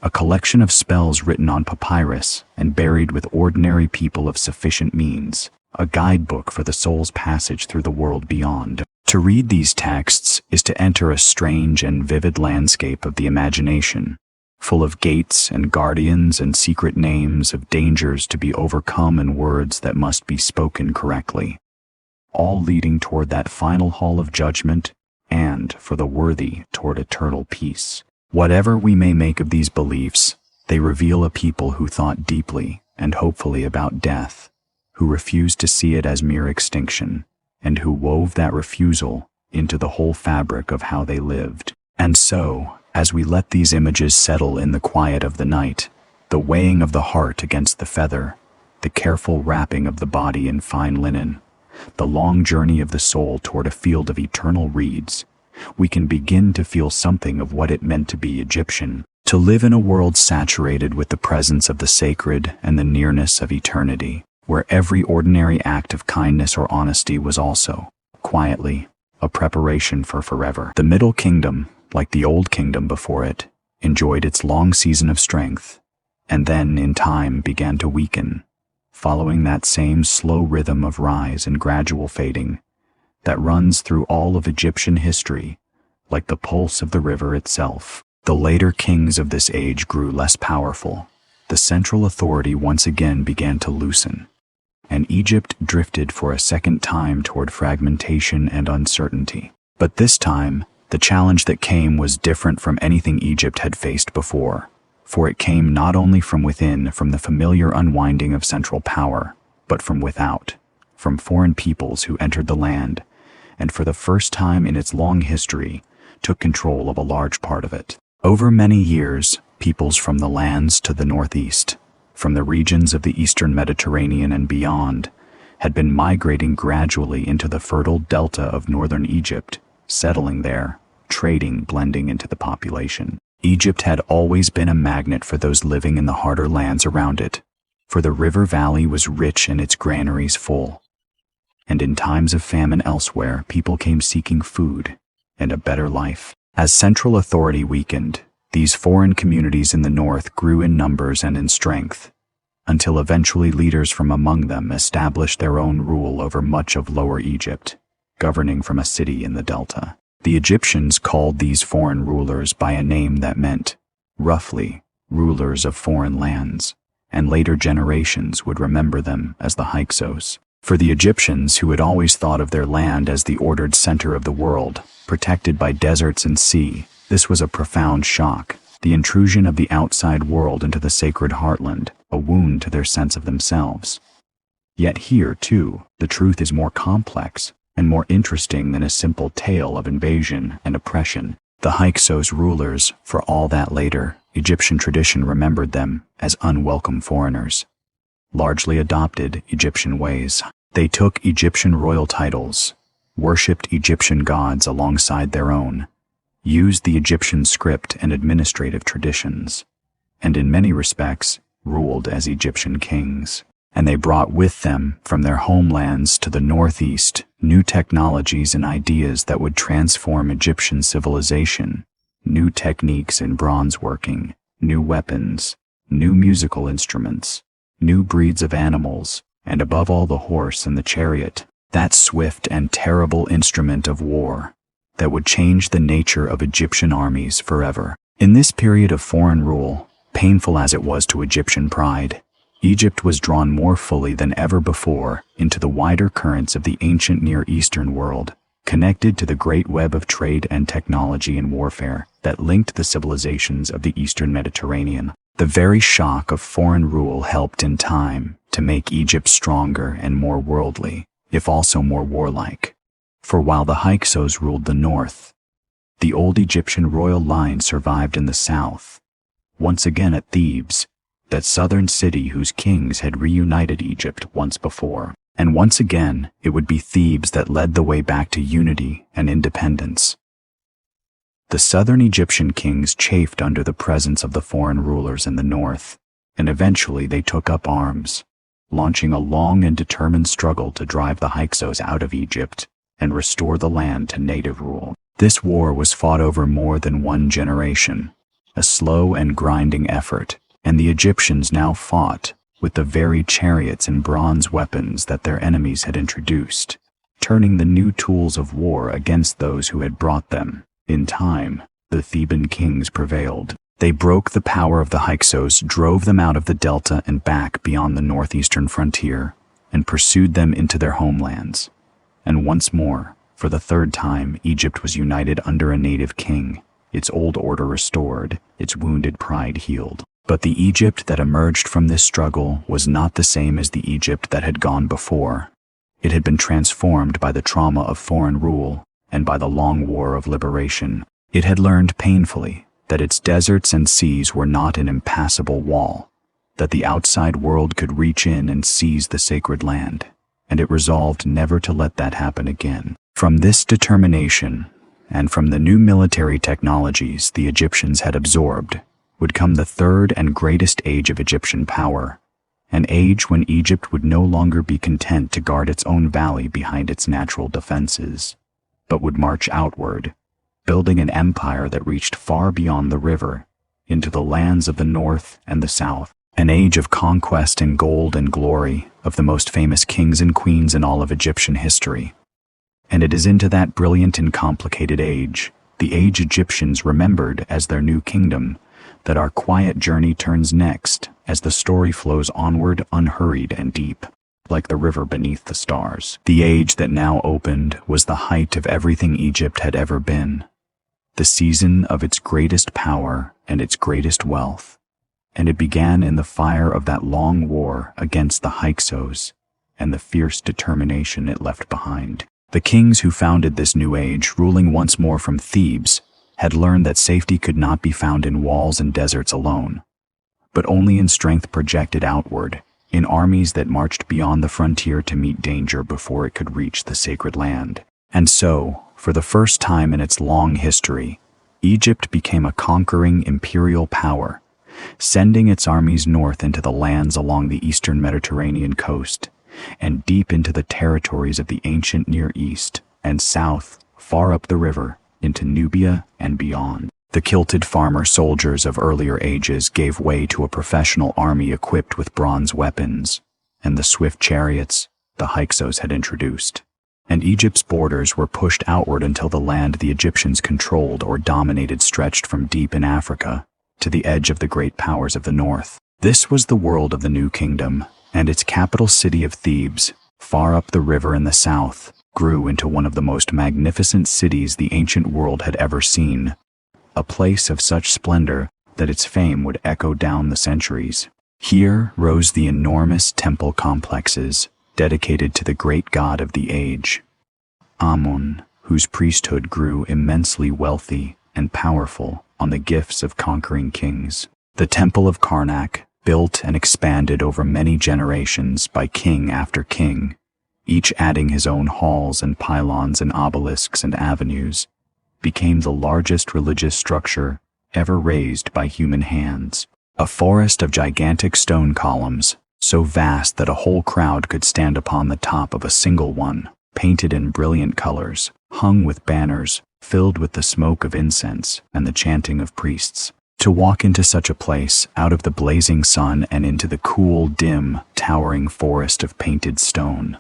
a collection of spells written on papyrus and buried with ordinary people of sufficient means, a guidebook for the soul's passage through the world beyond. To read these texts is to enter a strange and vivid landscape of the imagination, full of gates and guardians and secret names, of dangers to be overcome and words that must be spoken correctly, all leading toward that final hall of judgment and, for the worthy, toward eternal peace. Whatever we may make of these beliefs, they reveal a people who thought deeply and hopefully about death, who refused to see it as mere extinction, and who wove that refusal into the whole fabric of how they lived. And so, as we let these images settle in the quiet of the night, the weighing of the heart against the feather, the careful wrapping of the body in fine linen, the long journey of the soul toward a field of eternal reeds, we can begin to feel something of what it meant to be Egyptian, to live in a world saturated with the presence of the sacred and the nearness of eternity, where every ordinary act of kindness or honesty was also, quietly, a preparation for forever. The Middle Kingdom, like the Old Kingdom before it, enjoyed its long season of strength, and then, in time, began to weaken, following that same slow rhythm of rise and gradual fading that runs through all of Egyptian history, like the pulse of the river itself. The later kings of this age grew less powerful, the central authority once again began to loosen, and Egypt drifted for a second time toward fragmentation and uncertainty. But this time, the challenge that came was different from anything Egypt had faced before, for it came not only from within, from the familiar unwinding of central power, but from without, from foreign peoples who entered the land, and for the first time in its long history, took control of a large part of it. Over many years, peoples from the lands to the northeast, from the regions of the eastern Mediterranean and beyond, had been migrating gradually into the fertile delta of northern Egypt, settling there, trading, blending into the population. Egypt had always been a magnet for those living in the harder lands around it, for the river valley was rich and its granaries full. And in times of famine elsewhere, people came seeking food and a better life. As central authority weakened, these foreign communities in the north grew in numbers and in strength, until eventually leaders from among them established their own rule over much of Lower Egypt, governing from a city in the delta. The Egyptians called these foreign rulers by a name that meant, roughly, rulers of foreign lands, and later generations would remember them as the Hyksos. For the Egyptians, who had always thought of their land as the ordered center of the world, protected by deserts and sea, this was a profound shock, the intrusion of the outside world into the sacred heartland, a wound to their sense of themselves. Yet here, too, the truth is more complex and more interesting than a simple tale of invasion and oppression. The Hyksos rulers, for all that later Egyptian tradition remembered them as unwelcome foreigners, largely adopted Egyptian ways. They took Egyptian royal titles, worshipped Egyptian gods alongside their own, used the Egyptian script and administrative traditions, and in many respects ruled as Egyptian kings. And they brought with them, from their homelands to the northeast, new technologies and ideas that would transform Egyptian civilization, new techniques in bronze working, new weapons, new musical instruments, new breeds of animals, and above all the horse and the chariot, that swift and terrible instrument of war that would change the nature of Egyptian armies forever. In this period of foreign rule, painful as it was to Egyptian pride, Egypt was drawn more fully than ever before into the wider currents of the ancient Near Eastern world, connected to the great web of trade and technology and warfare that linked the civilizations of the Eastern Mediterranean. The very shock of foreign rule helped in time to make Egypt stronger and more worldly, if also more warlike. For while the Hyksos ruled the north, the old Egyptian royal line survived in the south, once again at Thebes, that southern city whose kings had reunited Egypt once before. And once again, it would be Thebes that led the way back to unity and independence. The southern Egyptian kings chafed under the presence of the foreign rulers in the north, and eventually they took up arms, launching a long and determined struggle to drive the Hyksos out of Egypt and restore the land to native rule. This war was fought over more than one generation, a slow and grinding effort, and the Egyptians now fought with the very chariots and bronze weapons that their enemies had introduced, turning the new tools of war against those who had brought them. In time, the Theban kings prevailed. They broke the power of the Hyksos, drove them out of the delta and back beyond the northeastern frontier, and pursued them into their homelands. And once more, for the third time, Egypt was united under a native king, its old order restored, its wounded pride healed. But the Egypt that emerged from this struggle was not the same as the Egypt that had gone before. It had been transformed by the trauma of foreign rule and by the long war of liberation. It had learned painfully that its deserts and seas were not an impassable wall, that the outside world could reach in and seize the sacred land, and it resolved never to let that happen again. From this determination, and from the new military technologies the Egyptians had absorbed, would come the third and greatest age of Egyptian power, an age when Egypt would no longer be content to guard its own valley behind its natural defenses, but would march outward, building an empire that reached far beyond the river, into the lands of the north and the south, an age of conquest and gold and glory, of the most famous kings and queens in all of Egyptian history. And it is into that brilliant and complicated age, the age Egyptians remembered as their new kingdom, that our quiet journey turns next as the story flows onward unhurried and deep, like the river beneath the stars. The age that now opened was the height of everything Egypt had ever been, the season of its greatest power and its greatest wealth, and it began in the fire of that long war against the Hyksos and the fierce determination it left behind. The kings who founded this new age, ruling once more from Thebes, had learned that safety could not be found in walls and deserts alone, but only in strength projected outward, in armies that marched beyond the frontier to meet danger before it could reach the sacred land. And so, for the first time in its long history, Egypt became a conquering imperial power, sending its armies north into the lands along the eastern Mediterranean coast, and deep into the territories of the ancient Near East, and south, far up the river, into Nubia and beyond. The kilted farmer soldiers of earlier ages gave way to a professional army equipped with bronze weapons, and the swift chariots the Hyksos had introduced. And Egypt's borders were pushed outward until the land the Egyptians controlled or dominated stretched from deep in Africa to the edge of the great powers of the north. This was the world of the new kingdom, and its capital city of Thebes, far up the river in the south, grew into one of the most magnificent cities the ancient world had ever seen, a place of such splendor that its fame would echo down the centuries. Here rose the enormous temple complexes dedicated to the great god of the age, Amun, whose priesthood grew immensely wealthy and powerful on the gifts of conquering kings. The temple of Karnak, built and expanded over many generations by king after king, each adding his own halls and pylons and obelisks and avenues, became the largest religious structure ever raised by human hands. A forest of gigantic stone columns, so vast that a whole crowd could stand upon the top of a single one, painted in brilliant colors, hung with banners, filled with the smoke of incense and the chanting of priests. To walk into such a place, out of the blazing sun and into the cool, dim, towering forest of painted stone,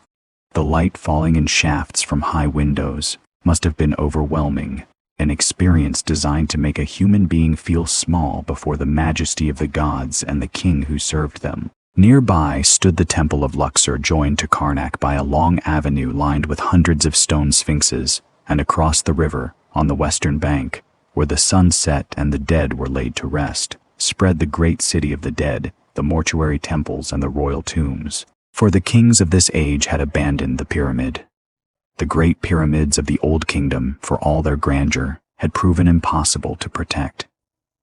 the light falling in shafts from high windows, must have been overwhelming, an experience designed to make a human being feel small before the majesty of the gods and the king who served them. Nearby stood the temple of Luxor, joined to Karnak by a long avenue lined with hundreds of stone sphinxes, and across the river, on the western bank, where the sun set and the dead were laid to rest, spread the great city of the dead, the mortuary temples and the royal tombs. For the kings of this age had abandoned the pyramid. The great pyramids of the Old Kingdom, for all their grandeur, had proven impossible to protect.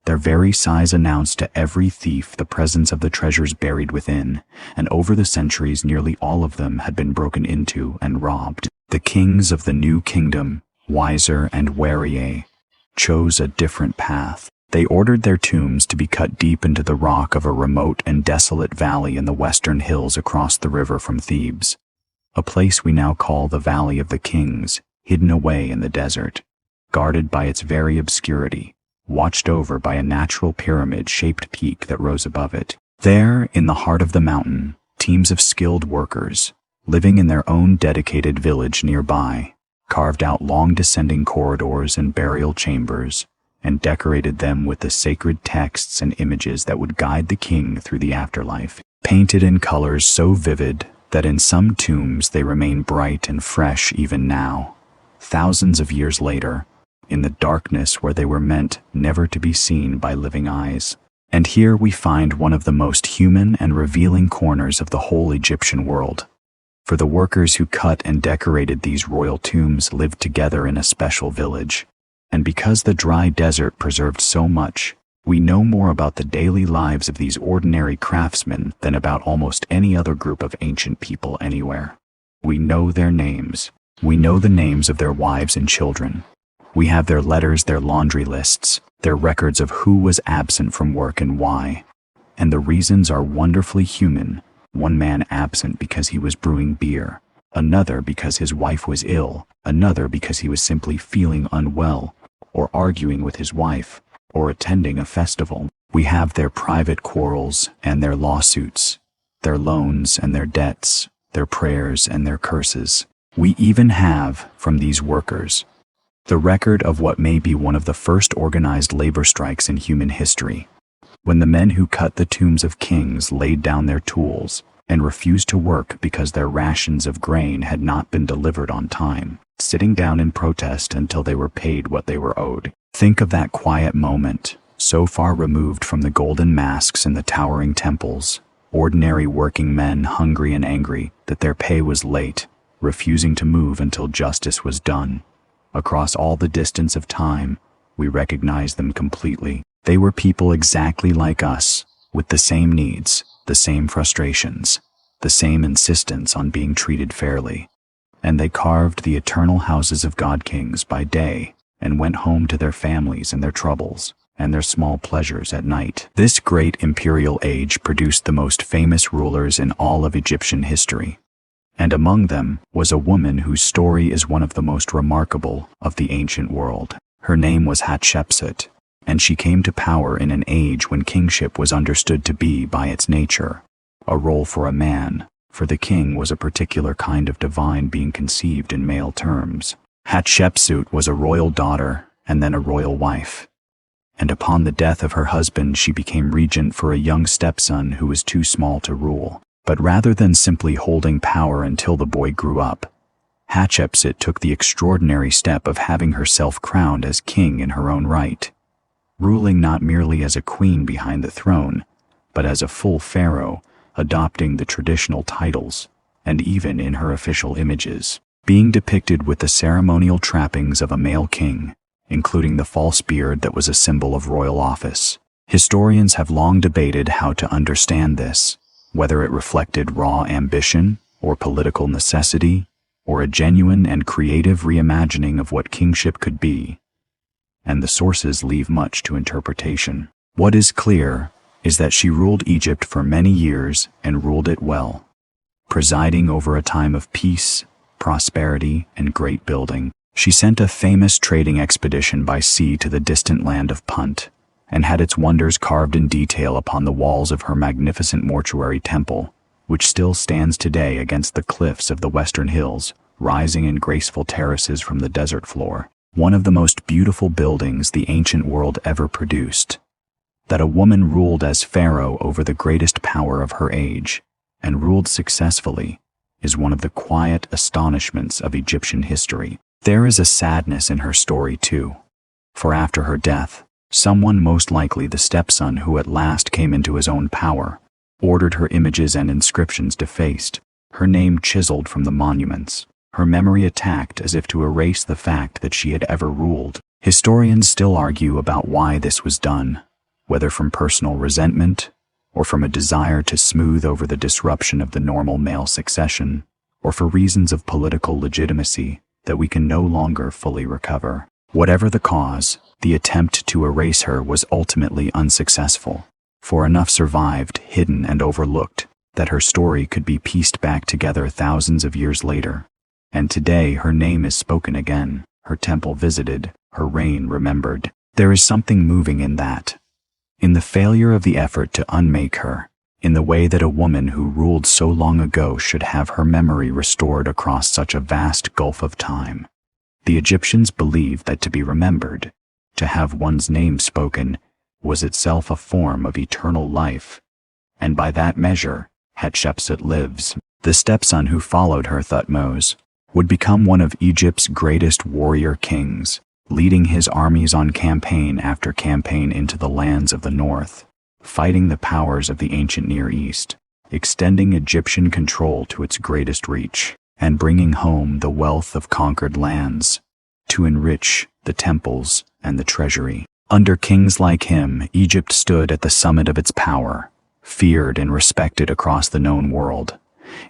Their very size announced to every thief the presence of the treasures buried within, and over the centuries nearly all of them had been broken into and robbed. The kings of the New Kingdom, wiser and warier, chose a different path. They ordered their tombs to be cut deep into the rock of a remote and desolate valley in the western hills across the river from Thebes, a place we now call the Valley of the Kings, hidden away in the desert, guarded by its very obscurity, watched over by a natural pyramid-shaped peak that rose above it. There, in the heart of the mountain, teams of skilled workers, living in their own dedicated village nearby, carved out long descending corridors and burial chambers, and decorated them with the sacred texts and images that would guide the king through the afterlife, painted in colors so vivid that in some tombs they remain bright and fresh even now, thousands of years later, in the darkness where they were meant never to be seen by living eyes. And here we find one of the most human and revealing corners of the whole Egyptian world. For the workers who cut and decorated these royal tombs lived together in a special village. And because the dry desert preserved so much, we know more about the daily lives of these ordinary craftsmen than about almost any other group of ancient people anywhere. We know their names. We know the names of their wives and children. We have their letters, their laundry lists, their records of who was absent from work and why. And the reasons are wonderfully human. One man absent because he was brewing beer, another because his wife was ill, another because he was simply feeling unwell, or arguing with his wife, or attending a festival. We have their private quarrels and their lawsuits, their loans and their debts, their prayers and their curses. We even have, from these workers, the record of what may be one of the first organized labor strikes in human history. when the men who cut the tombs of kings laid down their tools and refused to work because their rations of grain had not been delivered on time, sitting down in protest until they were paid what they were owed. Think of that quiet moment, so far removed from the golden masks in the towering temples, ordinary working men hungry and angry that their pay was late, refusing to move until justice was done. Across all the distance of time, we recognize them completely. They were people exactly like us, with the same needs, the same frustrations, the same insistence on being treated fairly. And they carved the eternal houses of god-kings by day and went home to their families and their troubles and their small pleasures at night. This great imperial age produced the most famous rulers in all of Egyptian history. And among them was a woman whose story is one of the most remarkable of the ancient world. Her name was Hatshepsut, and she came to power in an age when kingship was understood to be, by its nature, a role for a man, for the king was a particular kind of divine being conceived in male terms. Hatshepsut was a royal daughter and then a royal wife. And upon the death of her husband, she became regent for a young stepson who was too small to rule. But rather than simply holding power until the boy grew up, Hatshepsut took the extraordinary step of having herself crowned as king in her own right, ruling not merely as a queen behind the throne, but as a full pharaoh, adopting the traditional titles, and even in her official images, being depicted with the ceremonial trappings of a male king, including the false beard that was a symbol of royal office. Historians have long debated how to understand this, whether it reflected raw ambition or political necessity, or a genuine and creative reimagining of what kingship could be. And the sources leave much to interpretation. What is clear is that she ruled Egypt for many years and ruled it well, presiding over a time of peace, prosperity, and great building. She sent a famous trading expedition by sea to the distant land of Punt, and had its wonders carved in detail upon the walls of her magnificent mortuary temple, which still stands today against the cliffs of the western hills, rising in graceful terraces from the desert floor. One of the most beautiful buildings the ancient world ever produced. That a woman ruled as pharaoh over the greatest power of her age, and ruled successfully, is one of the quiet astonishments of Egyptian history. There is a sadness in her story too, for after her death, someone, most likely the stepson who at last came into his own power, ordered her images and inscriptions defaced, her name chiseled from the monuments, her memory attacked as if to erase the fact that she had ever ruled. Historians still argue about why this was done, whether from personal resentment, or from a desire to smooth over the disruption of the normal male succession, or for reasons of political legitimacy that we can no longer fully recover. Whatever the cause, the attempt to erase her was ultimately unsuccessful, for enough survived, hidden and overlooked, that her story could be pieced back together thousands of years later. And today her name is spoken again, her temple visited, her reign remembered. There is something moving in that, in the failure of the effort to unmake her, in the way that a woman who ruled so long ago should have her memory restored across such a vast gulf of time. The Egyptians believed that to be remembered, to have one's name spoken, was itself a form of eternal life. And by that measure, Hatshepsut lives. The stepson who followed her, Thutmose, would become one of Egypt's greatest warrior kings, leading his armies on campaign after campaign into the lands of the north, fighting the powers of the ancient Near East, extending Egyptian control to its greatest reach, and bringing home the wealth of conquered lands to enrich the temples and the treasury. Under kings like him, Egypt stood at the summit of its power, feared and respected across the known world,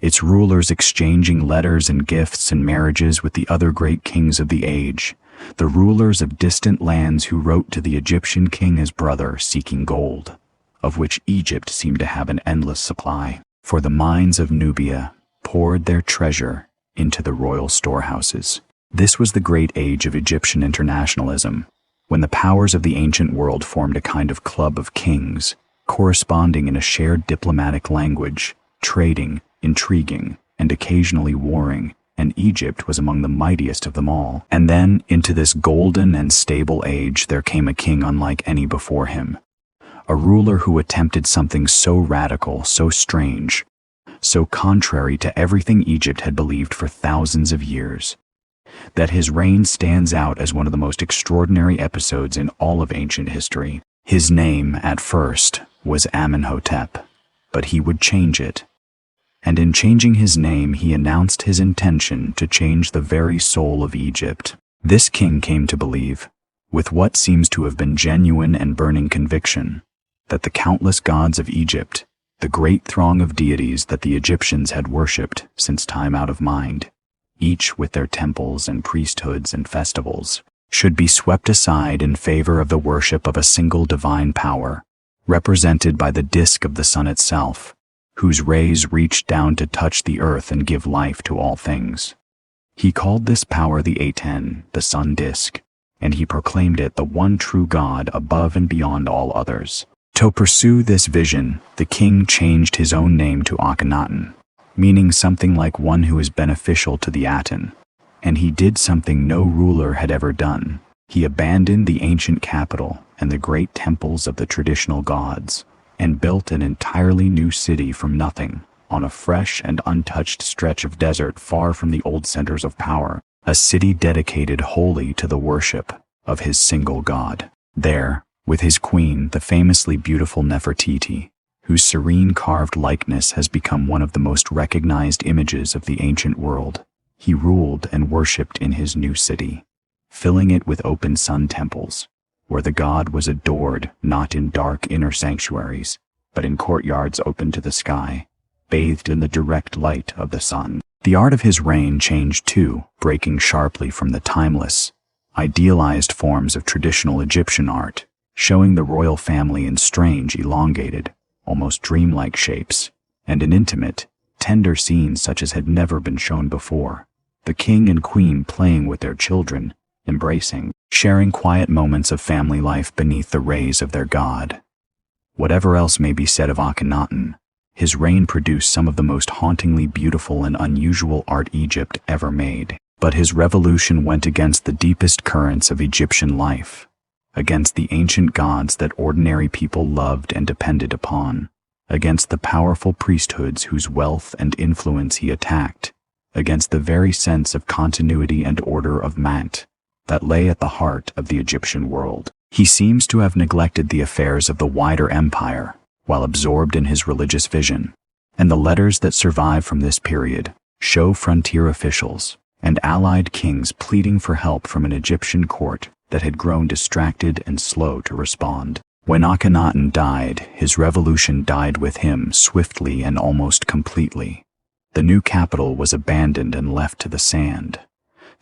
its rulers exchanging letters and gifts and marriages with the other great kings of the age, the rulers of distant lands who wrote to the Egyptian king as brother seeking gold, of which Egypt seemed to have an endless supply, for the mines of Nubia poured their treasure into the royal storehouses. This was the great age of Egyptian internationalism, when the powers of the ancient world formed a kind of club of kings, corresponding in a shared diplomatic language, trading, intriguing, and occasionally warring, and Egypt was among the mightiest of them all. And then, into this golden and stable age, there came a king unlike any before him, a ruler who attempted something so radical, so strange, so contrary to everything Egypt had believed for thousands of years, that his reign stands out as one of the most extraordinary episodes in all of ancient history. His name, at first, was Amenhotep, but he would change it. And in changing his name, he announced his intention to change the very soul of Egypt. This king came to believe, with what seems to have been genuine and burning conviction, that the countless gods of Egypt, the great throng of deities that the Egyptians had worshipped since time out of mind, each with their temples and priesthoods and festivals, should be swept aside in favor of the worship of a single divine power, represented by the disk of the sun itself, whose rays reached down to touch the earth and give life to all things. He called this power the Aten, the sun disk, and he proclaimed it the one true God above and beyond all others. To pursue this vision, the king changed his own name to Akhenaten, meaning something like one who is beneficial to the Aten. And he did something no ruler had ever done. He abandoned the ancient capital and the great temples of the traditional gods, and built an entirely new city from nothing, on a fresh and untouched stretch of desert far from the old centers of power, a city dedicated wholly to the worship of his single god. There, with his queen, the famously beautiful Nefertiti, whose serene carved likeness has become one of the most recognized images of the ancient world, he ruled and worshipped in his new city, filling it with open sun temples, where the god was adored not in dark inner sanctuaries, but in courtyards open to the sky, bathed in the direct light of the sun. The art of his reign changed too, breaking sharply from the timeless, idealized forms of traditional Egyptian art, showing the royal family in strange, elongated, almost dreamlike shapes, and in intimate, tender scenes such as had never been shown before. The king and queen playing with their children, embracing, sharing quiet moments of family life beneath the rays of their god. Whatever else may be said of Akhenaten, his reign produced some of the most hauntingly beautiful and unusual art Egypt ever made. But his revolution went against the deepest currents of Egyptian life, against the ancient gods that ordinary people loved and depended upon, against the powerful priesthoods whose wealth and influence he attacked, against the very sense of continuity and order of Ma'at that lay at the heart of the Egyptian world. He seems to have neglected the affairs of the wider empire while absorbed in his religious vision, and the letters that survive from this period show frontier officials and allied kings pleading for help from an Egyptian court that had grown distracted and slow to respond. When Akhenaten died, his revolution died with him swiftly and almost completely. The new capital was abandoned and left to the sand.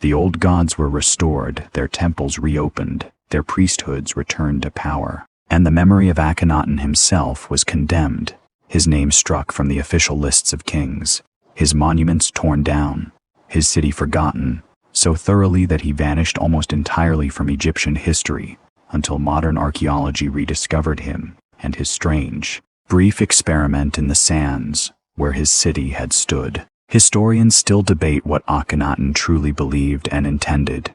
The old gods were restored, their temples reopened, their priesthoods returned to power, and the memory of Akhenaten himself was condemned, his name struck from the official lists of kings, his monuments torn down, his city forgotten, so thoroughly that he vanished almost entirely from Egyptian history until modern archaeology rediscovered him and his strange, brief experiment in the sands where his city had stood. Historians still debate what Akhenaten truly believed and intended,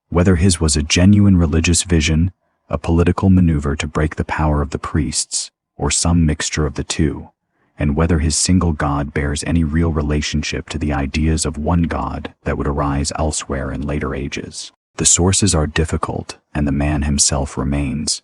whether his was a genuine religious vision, a political maneuver to break the power of the priests, or some mixture of the two, and whether his single god bears any real relationship to the ideas of one god that would arise elsewhere in later ages. The sources are difficult, and the man himself remains,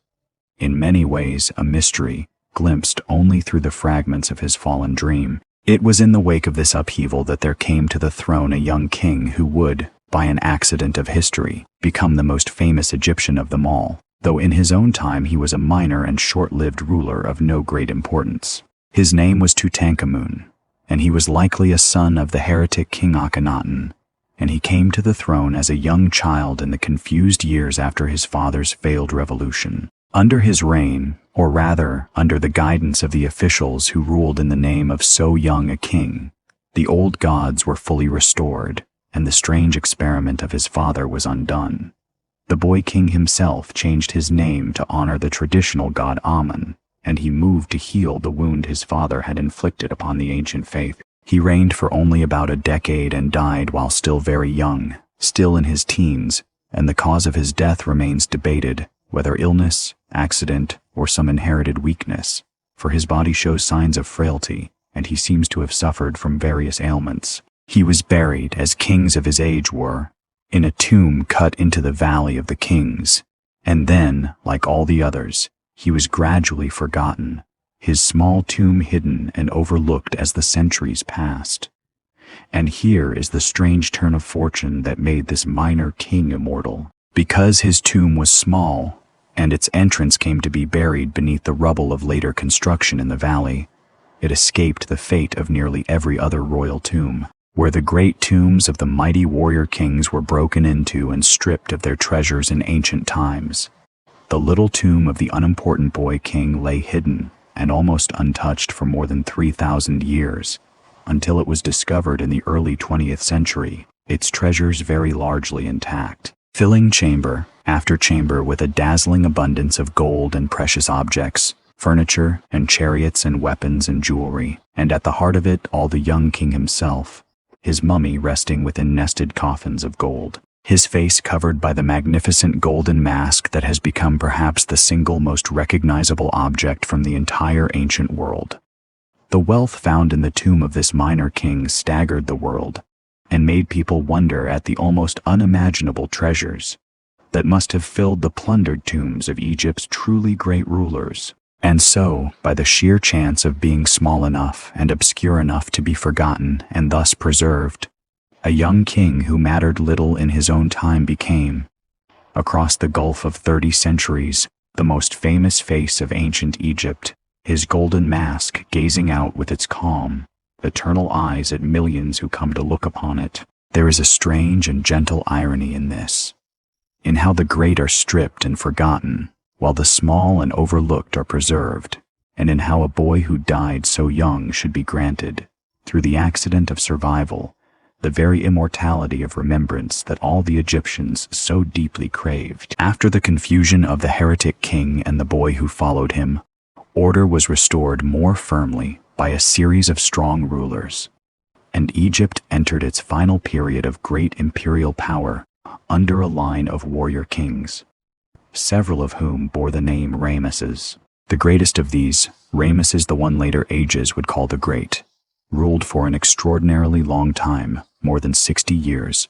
in many ways, a mystery, glimpsed only through the fragments of his fallen dream. It was in the wake of this upheaval that there came to the throne a young king who would, by an accident of history, become the most famous Egyptian of them all, though in his own time he was a minor and short-lived ruler of no great importance. His name was Tutankhamun, and he was likely a son of the heretic King Akhenaten, and he came to the throne as a young child in the confused years after his father's failed revolution. Under his reign, or rather, under the guidance of the officials who ruled in the name of so young a king, the old gods were fully restored, and the strange experiment of his father was undone. The boy king himself changed his name to honor the traditional god Amun, and he moved to heal the wound his father had inflicted upon the ancient faith. He reigned for only about a decade and died while still very young, still in his teens, and the cause of his death remains debated, whether illness, accident, or some inherited weakness, for his body shows signs of frailty, and he seems to have suffered from various ailments. He was buried, as kings of his age were, in a tomb cut into the Valley of the Kings, and then, like all the others, he was gradually forgotten, his small tomb hidden and overlooked as the centuries passed. And here is the strange turn of fortune that made this minor king immortal. Because his tomb was small, and its entrance came to be buried beneath the rubble of later construction in the valley, it escaped the fate of nearly every other royal tomb, where the great tombs of the mighty warrior kings were broken into and stripped of their treasures in ancient times. The little tomb of the unimportant boy king lay hidden and almost untouched for more than 3,000 years, until it was discovered in the early 20th century, its treasures very largely intact, filling chamber after chamber with a dazzling abundance of gold and precious objects, furniture and chariots and weapons and jewelry, and at the heart of it all the young king himself, his mummy resting within nested coffins of gold, his face covered by the magnificent golden mask that has become perhaps the single most recognizable object from the entire ancient world. The wealth found in the tomb of this minor king staggered the world, and made people wonder at the almost unimaginable treasures that must have filled the plundered tombs of Egypt's truly great rulers. And so, by the sheer chance of being small enough and obscure enough to be forgotten and thus preserved, a young king who mattered little in his own time became, across the gulf of 30 centuries, the most famous face of ancient Egypt, his golden mask gazing out with its calm, eternal eyes at millions who come to look upon it. There is a strange and gentle irony in this, in how the great are stripped and forgotten, while the small and overlooked are preserved, and in how a boy who died so young should be granted, through the accident of survival, the very immortality of remembrance that all the Egyptians so deeply craved. After the confusion of the heretic king and the boy who followed him, order was restored more firmly by a series of strong rulers, and Egypt entered its final period of great imperial power under a line of warrior kings, several of whom bore the name Ramesses. The greatest of these, Ramesses the one later ages would call the Great, ruled for an extraordinarily long time, more than 60 years,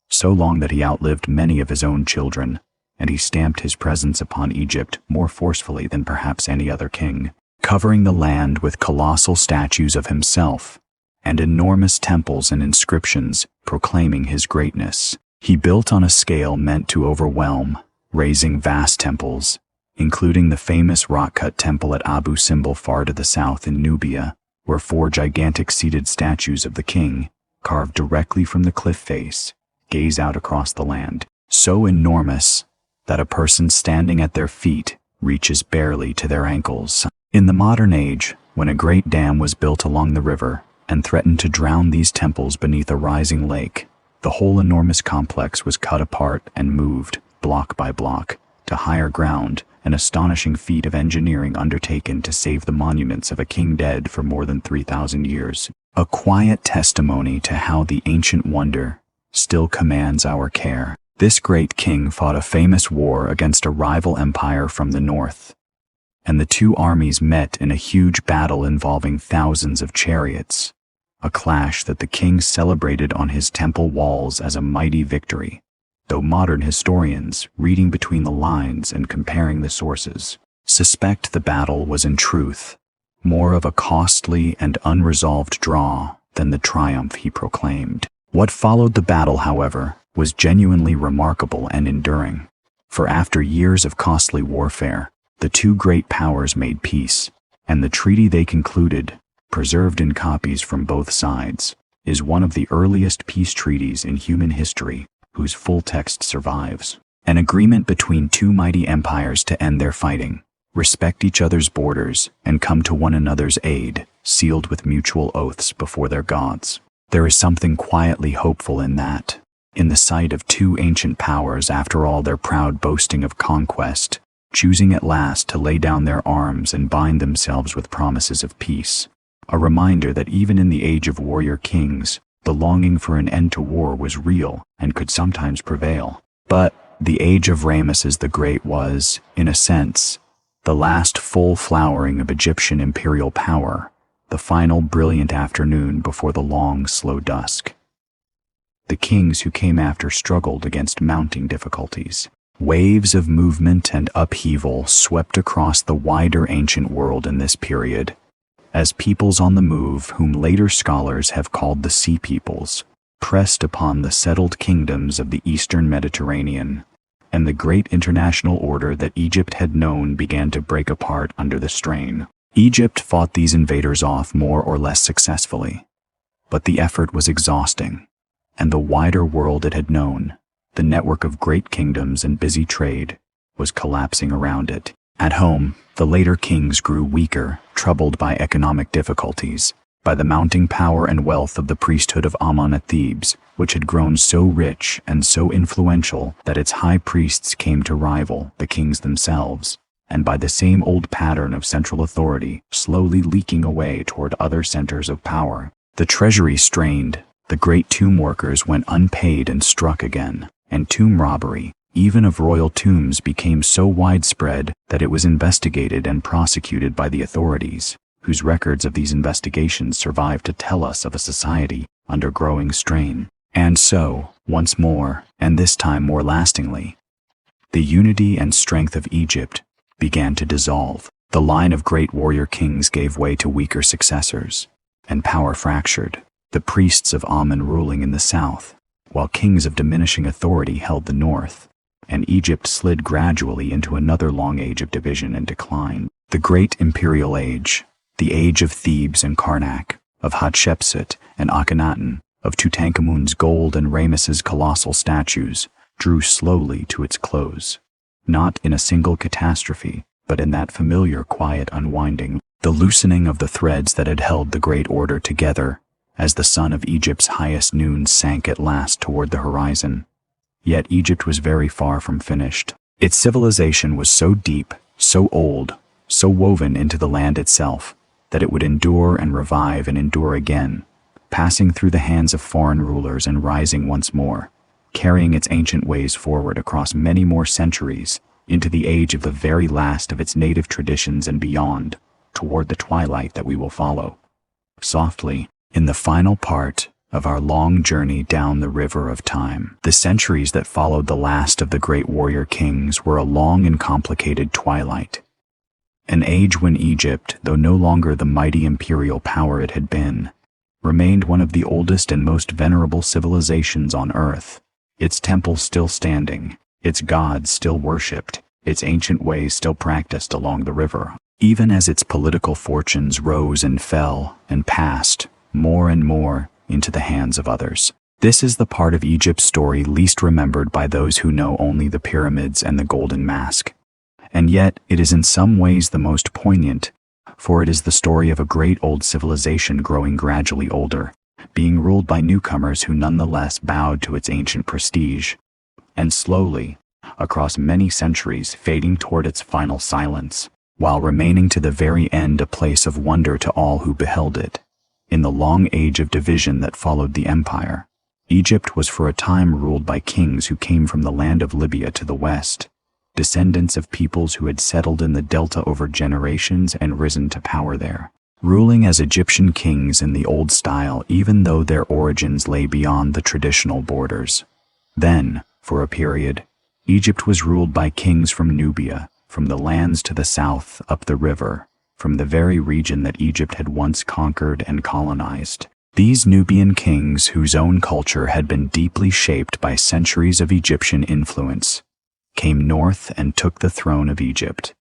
so long that he outlived many of his own children, and he stamped his presence upon Egypt more forcefully than perhaps any other king, covering the land with colossal statues of himself and enormous temples and inscriptions proclaiming his greatness. He built on a scale meant to overwhelm, raising vast temples, including the famous rock-cut temple at Abu Simbel far to the south in Nubia, where 4 gigantic seated statues of the king, carved directly from the cliff face, gaze out across the land, so enormous that a person standing at their feet reaches barely to their ankles. In the modern age, when a great dam was built along the river and threatened to drown these temples beneath a rising lake, the whole enormous complex was cut apart and moved, block by block, to higher ground, an astonishing feat of engineering undertaken to save the monuments of a king dead for more than 3,000 years. A quiet testimony to how the ancient wonder still commands our care. This great king fought a famous war against a rival empire from the north, and the two armies met in a huge battle involving thousands of chariots, a clash that the king celebrated on his temple walls as a mighty victory, though modern historians, reading between the lines and comparing the sources, suspect the battle was in truth more of a costly and unresolved draw than the triumph he proclaimed. What followed the battle, however, was genuinely remarkable and enduring, for after years of costly warfare, the two great powers made peace, and the treaty they concluded, preserved in copies from both sides, is one of the earliest peace treaties in human history, whose full text survives. An agreement between two mighty empires to end their fighting, respect each other's borders, and come to one another's aid, sealed with mutual oaths before their gods. There is something quietly hopeful in that, in the sight of two ancient powers after all their proud boasting of conquest, choosing at last to lay down their arms and bind themselves with promises of peace. A reminder that even in the age of warrior kings, the longing for an end to war was real and could sometimes prevail. But the age of Ramesses the Great was, in a sense, the last full flowering of Egyptian imperial power, the final brilliant afternoon before the long, slow dusk. The kings who came after struggled against mounting difficulties. Waves of movement and upheaval swept across the wider ancient world in this period, as peoples on the move, whom later scholars have called the Sea Peoples, pressed upon the settled kingdoms of the Eastern Mediterranean, and the great international order that Egypt had known began to break apart under the strain. Egypt fought these invaders off more or less successfully, but the effort was exhausting, and the wider world it had known, the network of great kingdoms and busy trade, was collapsing around it. At home, the later kings grew weaker, troubled by economic difficulties, by the mounting power and wealth of the priesthood of Amun at Thebes, which had grown so rich and so influential that its high priests came to rival the kings themselves, and by the same old pattern of central authority slowly leaking away toward other centers of power. The treasury strained, the great tomb workers went unpaid and struck again, and tomb robbery, even of royal tombs, became so widespread that it was investigated and prosecuted by the authorities, whose records of these investigations survive to tell us of a society under growing strain. And so, once more, and this time more lastingly, the unity and strength of Egypt began to dissolve. The line of great warrior kings gave way to weaker successors, and power fractured, the priests of Amun ruling in the south, while kings of diminishing authority held the north, and Egypt slid gradually into another long age of division and decline. The great imperial age, the age of Thebes and Karnak, of Hatshepsut and Akhenaten, of Tutankhamun's gold and Ramesses' colossal statues, drew slowly to its close, not in a single catastrophe, but in that familiar quiet unwinding, the loosening of the threads that had held the great order together, as the sun of Egypt's highest noon sank at last toward the horizon. Yet Egypt was very far from finished. Its civilization was so deep, so old, so woven into the land itself, that it would endure and revive and endure again, passing through the hands of foreign rulers and rising once more, carrying its ancient ways forward across many more centuries into the age of the very last of its native traditions and beyond, toward the twilight that we will follow. Softly, in the final part of our long journey down the river of time, the centuries that followed the last of the great warrior kings were a long and complicated twilight. An age when Egypt, though no longer the mighty imperial power it had been, remained one of the oldest and most venerable civilizations on earth, its temples still standing, its gods still worshipped, its ancient ways still practiced along the river, even as its political fortunes rose and fell and passed, more and more, into the hands of others. This is the part of Egypt's story least remembered by those who know only the pyramids and the golden mask. And yet it is in some ways the most poignant, for it is the story of a great old civilization growing gradually older, being ruled by newcomers who nonetheless bowed to its ancient prestige, and slowly, across many centuries, fading toward its final silence, while remaining to the very end a place of wonder to all who beheld it. In the long age of division that followed the empire, Egypt was for a time ruled by kings who came from the land of Libya to the west, descendants of peoples who had settled in the delta over generations and risen to power there, ruling as Egyptian kings in the old style even though their origins lay beyond the traditional borders. Then, for a period, Egypt was ruled by kings from Nubia, from the lands to the south up the river, from the very region that Egypt had once conquered and colonized. These Nubian kings, whose own culture had been deeply shaped by centuries of Egyptian influence, came north and took the throne of Egypt,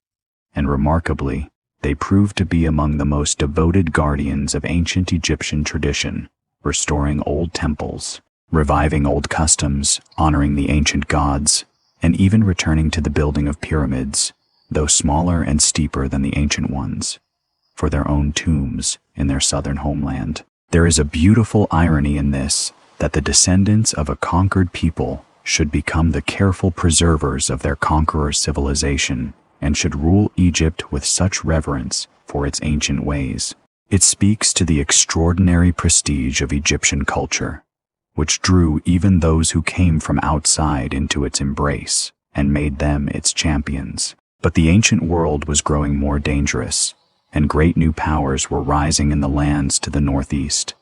and remarkably, they proved to be among the most devoted guardians of ancient Egyptian tradition, restoring old temples, reviving old customs, honoring the ancient gods, and even returning to the building of pyramids, though smaller and steeper than the ancient ones, for their own tombs in their southern homeland. There is a beautiful irony in this, that the descendants of a conquered people should become the careful preservers of their conqueror's civilization, and should rule Egypt with such reverence for its ancient ways. It speaks to the extraordinary prestige of Egyptian culture, which drew even those who came from outside into its embrace, and made them its champions. But the ancient world was growing more dangerous, and great new powers were rising in the lands to the northeast.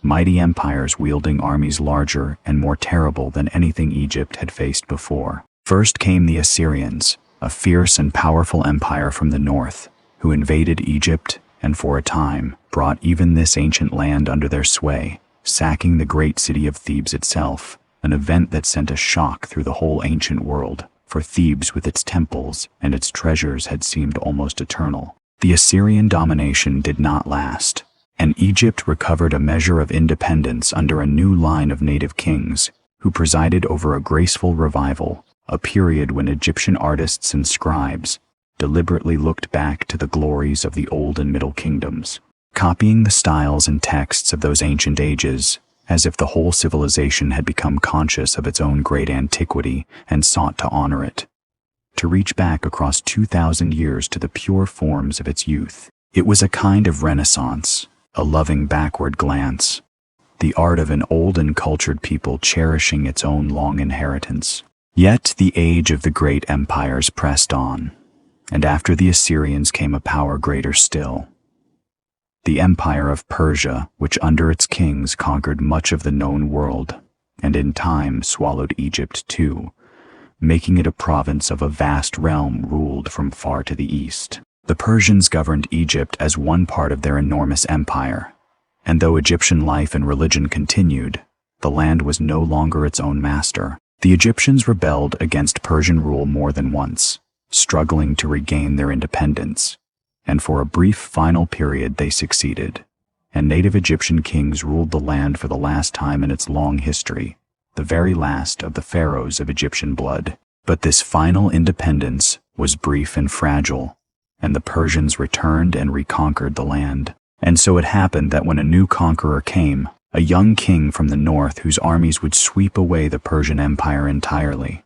Mighty empires wielding armies larger and more terrible than anything Egypt had faced before. First came the Assyrians, a fierce and powerful empire from the north, who invaded Egypt and for a time brought even this ancient land under their sway, sacking the great city of Thebes itself, an event that sent a shock through the whole ancient world, for Thebes with its temples and its treasures had seemed almost eternal. The Assyrian domination did not last, and Egypt recovered a measure of independence under a new line of native kings, who presided over a graceful revival, a period when Egyptian artists and scribes deliberately looked back to the glories of the Old and Middle Kingdoms, copying the styles and texts of those ancient ages, as if the whole civilization had become conscious of its own great antiquity and sought to honor it, to reach back across 2,000 years to the pure forms of its youth. It was a kind of renaissance, a loving backward glance, the art of an old and cultured people cherishing its own long inheritance. Yet the age of the great empires pressed on, and after the Assyrians came a power greater still. The empire of Persia, which under its kings conquered much of the known world, and in time swallowed Egypt too, making it a province of a vast realm ruled from far to the east. The Persians governed Egypt as one part of their enormous empire, and though Egyptian life and religion continued, the land was no longer its own master. The Egyptians rebelled against Persian rule more than once, struggling to regain their independence, and for a brief final period they succeeded, and native Egyptian kings ruled the land for the last time in its long history, the very last of the pharaohs of Egyptian blood. But this final independence was brief and fragile, and the Persians returned and reconquered the land. And so it happened that when a new conqueror came, a young king from the north whose armies would sweep away the Persian Empire entirely,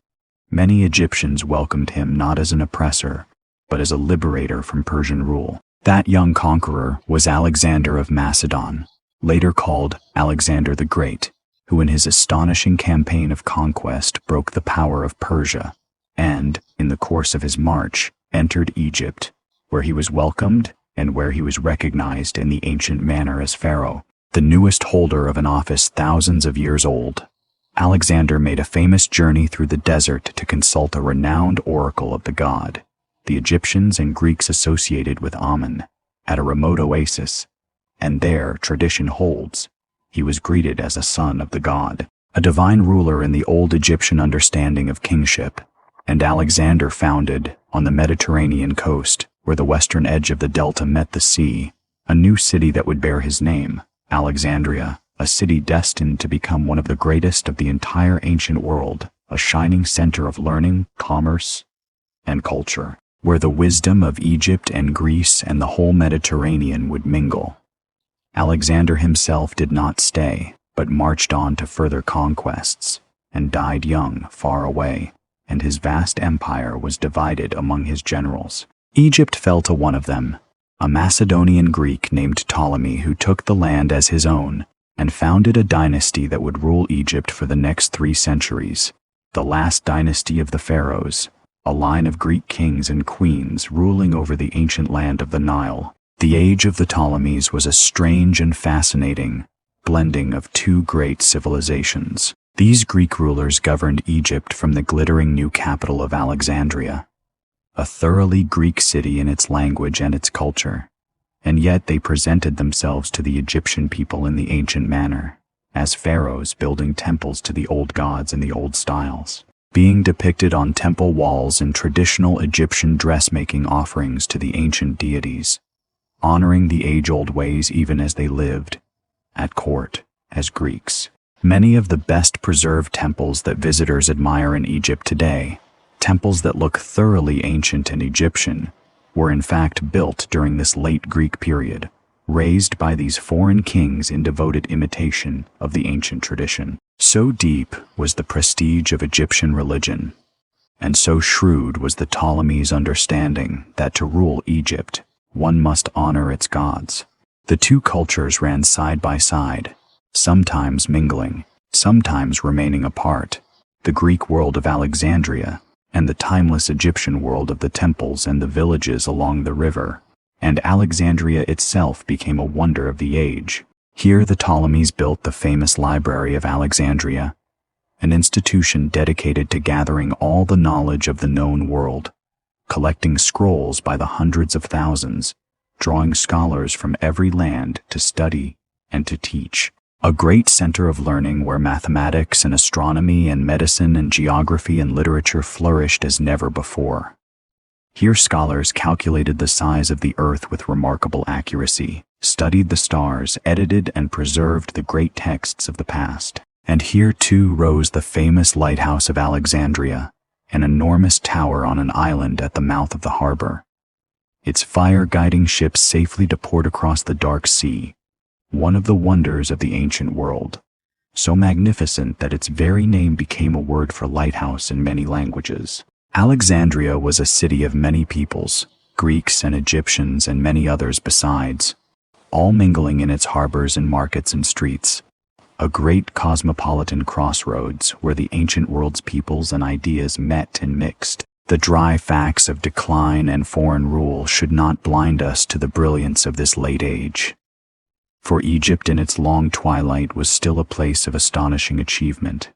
many Egyptians welcomed him not as an oppressor, but as a liberator from Persian rule. That young conqueror was Alexander of Macedon, later called Alexander the Great, who in his astonishing campaign of conquest broke the power of Persia, and, in the course of his march, entered Egypt, where he was welcomed and where he was recognized in the ancient manner as pharaoh, the newest holder of an office thousands of years old. Alexander made a famous journey through the desert to consult a renowned oracle of the god, the Egyptians and Greeks associated with Amun, at a remote oasis, and there, tradition holds, he was greeted as a son of the god, a divine ruler in the old Egyptian understanding of kingship, and Alexander founded, on the Mediterranean coast, where the western edge of the delta met the sea, a new city that would bear his name, Alexandria, a city destined to become one of the greatest of the entire ancient world, a shining center of learning, commerce, and culture, where the wisdom of Egypt and Greece and the whole Mediterranean would mingle. Alexander himself did not stay, but marched on to further conquests, and died young, far away, and his vast empire was divided among his generals. Egypt fell to one of them, a Macedonian Greek named Ptolemy, who took the land as his own and founded a dynasty that would rule Egypt for the next 3 centuries, the last dynasty of the pharaohs, a line of Greek kings and queens ruling over the ancient land of the Nile. The age of the Ptolemies was a strange and fascinating blending of 2 great civilizations. These Greek rulers governed Egypt from the glittering new capital of Alexandria, a thoroughly Greek city in its language and its culture, and yet they presented themselves to the Egyptian people in the ancient manner, as pharaohs building temples to the old gods in the old styles, being depicted on temple walls in traditional Egyptian dressmaking offerings to the ancient deities, honoring the age-old ways even as they lived, at court, as Greeks. Many of the best preserved temples that visitors admire in Egypt today, temples that look thoroughly ancient and Egyptian, were in fact built during this late Greek period, raised by these foreign kings in devoted imitation of the ancient tradition. So deep was the prestige of Egyptian religion, and so shrewd was the Ptolemies' understanding that to rule Egypt, one must honor its gods. The 2 cultures ran side by side, sometimes mingling, sometimes remaining apart, the Greek world of Alexandria and the timeless Egyptian world of the temples and the villages along the river, and Alexandria itself became a wonder of the age. Here the Ptolemies built the famous Library of Alexandria, an institution dedicated to gathering all the knowledge of the known world, collecting scrolls by the hundreds of thousands, drawing scholars from every land to study and to teach. A great center of learning where mathematics and astronomy and medicine and geography and literature flourished as never before. Here scholars calculated the size of the earth with remarkable accuracy, studied the stars, edited and preserved the great texts of the past. And here too rose the famous lighthouse of Alexandria, an enormous tower on an island at the mouth of the harbor, its fire guiding ships safely to port across the dark sea, one of the wonders of the ancient world, so magnificent that its very name became a word for lighthouse in many languages. Alexandria was a city of many peoples, Greeks and Egyptians and many others besides, all mingling in its harbors and markets and streets, a great cosmopolitan crossroads where the ancient world's peoples and ideas met and mixed. The dry facts of decline and foreign rule should not blind us to the brilliance of this late age. For Egypt in its long twilight was still a place of astonishing achievement,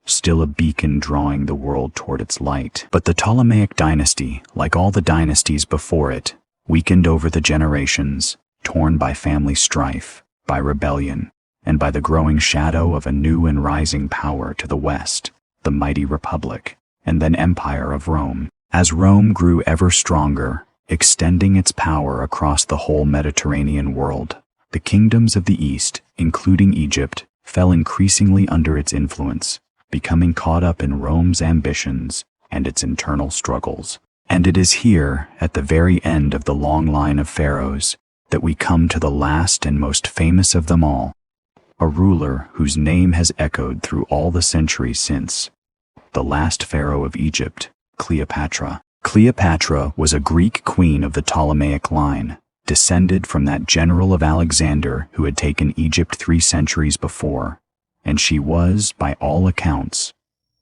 still a beacon drawing the world toward its light. But the Ptolemaic dynasty, like all the dynasties before it, weakened over the generations, torn by family strife, by rebellion, and by the growing shadow of a new and rising power to the west, the mighty Republic, and then Empire of Rome. As Rome grew ever stronger, extending its power across the whole Mediterranean world, the kingdoms of the East, including Egypt, fell increasingly under its influence, becoming caught up in Rome's ambitions and its internal struggles. And it is here, at the very end of the long line of pharaohs, that we come to the last and most famous of them all, a ruler whose name has echoed through all the centuries since, the last pharaoh of Egypt, Cleopatra. Cleopatra was a Greek queen of the Ptolemaic line, descended from that general of Alexander who had taken Egypt 3 centuries before, and she was, by all accounts,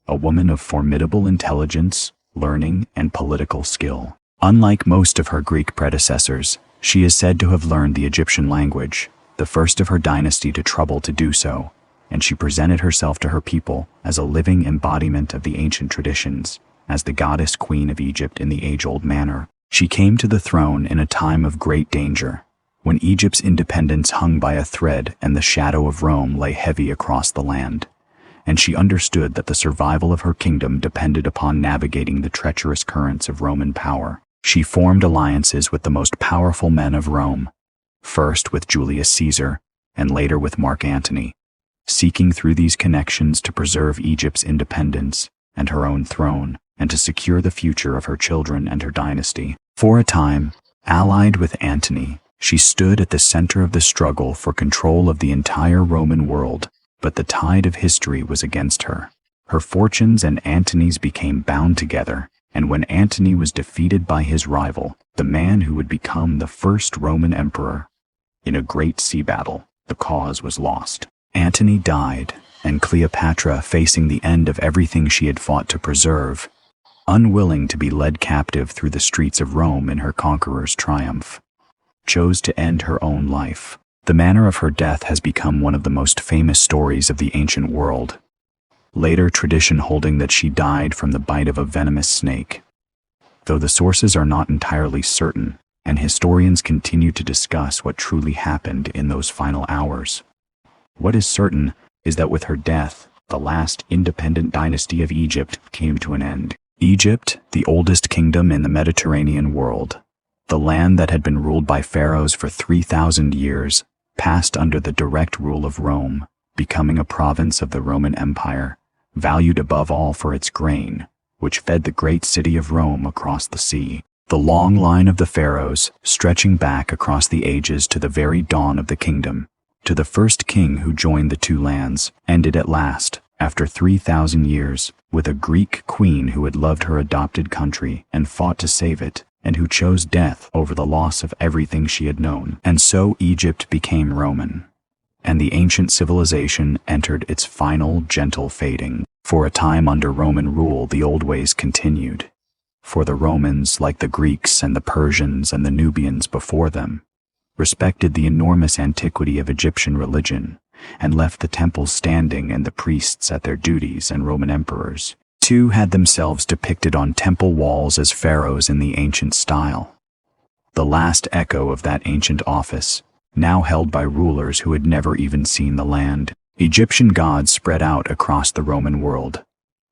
a woman of formidable intelligence, learning, and political skill. Unlike most of her Greek predecessors, she is said to have learned the Egyptian language, the first of her dynasty to trouble to do so, and she presented herself to her people as a living embodiment of the ancient traditions, as the goddess queen of Egypt in the age-old manner. She came to the throne in a time of great danger, when Egypt's independence hung by a thread and the shadow of Rome lay heavy across the land, and she understood that the survival of her kingdom depended upon navigating the treacherous currents of Roman power. She formed alliances with the most powerful men of Rome, first with Julius Caesar, and later with Mark Antony, seeking through these connections to preserve Egypt's independence and her own throne, and to secure the future of her children and her dynasty. For a time, allied with Antony, she stood at the center of the struggle for control of the entire Roman world, but the tide of history was against her. Her fortunes and Antony's became bound together, and when Antony was defeated by his rival, the man who would become the first Roman emperor, in a great sea battle, the cause was lost. Antony died, and Cleopatra, facing the end of everything she had fought to preserve, unwilling to be led captive through the streets of Rome in her conqueror's triumph, chose to end her own life. The manner of her death has become one of the most famous stories of the ancient world, later tradition holding that she died from the bite of a venomous snake. Though the sources are not entirely certain, and historians continue to discuss what truly happened in those final hours. What is certain is that with her death, the last independent dynasty of Egypt came to an end. Egypt, the oldest kingdom in the Mediterranean world, the land that had been ruled by pharaohs for 3,000 years, passed under the direct rule of Rome, becoming a province of the Roman Empire, valued above all for its grain, which fed the great city of Rome across the sea. The long line of the pharaohs, stretching back across the ages to the very dawn of the kingdom, to the first king who joined the two lands, ended at last, after 3,000 years, with a Greek queen who had loved her adopted country and fought to save it, and who chose death over the loss of everything she had known. And so Egypt became Roman. and the ancient civilization entered its final gentle fading. For a time under Roman rule, the old ways continued. For the Romans, like the Greeks and the Persians and the Nubians before them, respected the enormous antiquity of Egyptian religion and left the temples standing and the priests at their duties, and Roman emperors, too, had themselves depicted on temple walls as pharaohs in the ancient style. The last echo of that ancient office, now held by rulers who had never even seen the land. Egyptian gods spread out across the Roman world,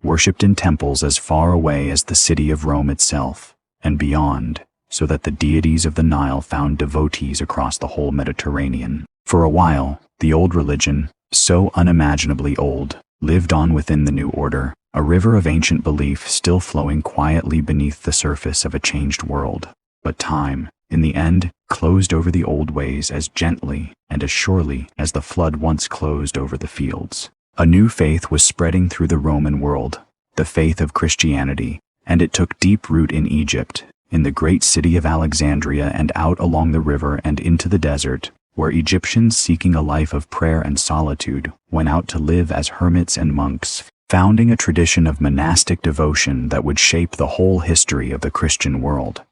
worshipped in temples as far away as the city of Rome itself, and beyond, so that the deities of the Nile found devotees across the whole Mediterranean. For a while, the old religion, so unimaginably old, lived on within the new order, a river of ancient belief still flowing quietly beneath the surface of a changed world. But time, in the end, closed over the old ways as gently and as surely as the flood once closed over the fields. A new faith was spreading through the Roman world, the faith of Christianity, and it took deep root in Egypt, in the great city of Alexandria, and out along the river and into the desert, where Egyptians seeking a life of prayer and solitude went out to live as hermits and monks, founding a tradition of monastic devotion that would shape the whole history of the Christian world.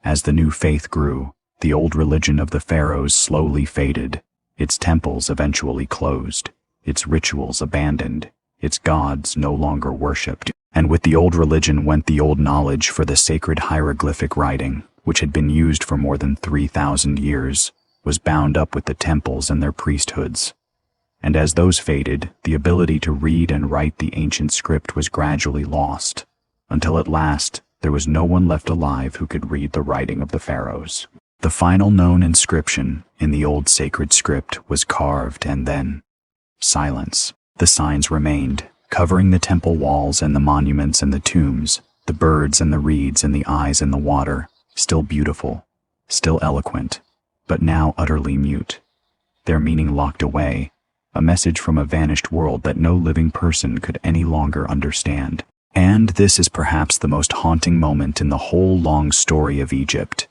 As the new faith grew, the old religion of the pharaohs slowly faded, its temples eventually closed, its rituals abandoned, its gods no longer worshipped, and with the old religion went the old knowledge for the sacred hieroglyphic writing, which had been used for more than 3,000 years, was bound up with the temples and their priesthoods. And as those faded, the ability to read and write the ancient script was gradually lost, until at last there was no one left alive who could read the writing of the pharaohs. The final known inscription in the old sacred script was carved, and then silence. The signs remained, covering the temple walls and the monuments and the tombs, the birds and the reeds and the eyes in the water, still beautiful, still eloquent, but now utterly mute. Their meaning locked away, a message from a vanished world that no living person could any longer understand. And this is perhaps the most haunting moment in the whole long story of Egypt.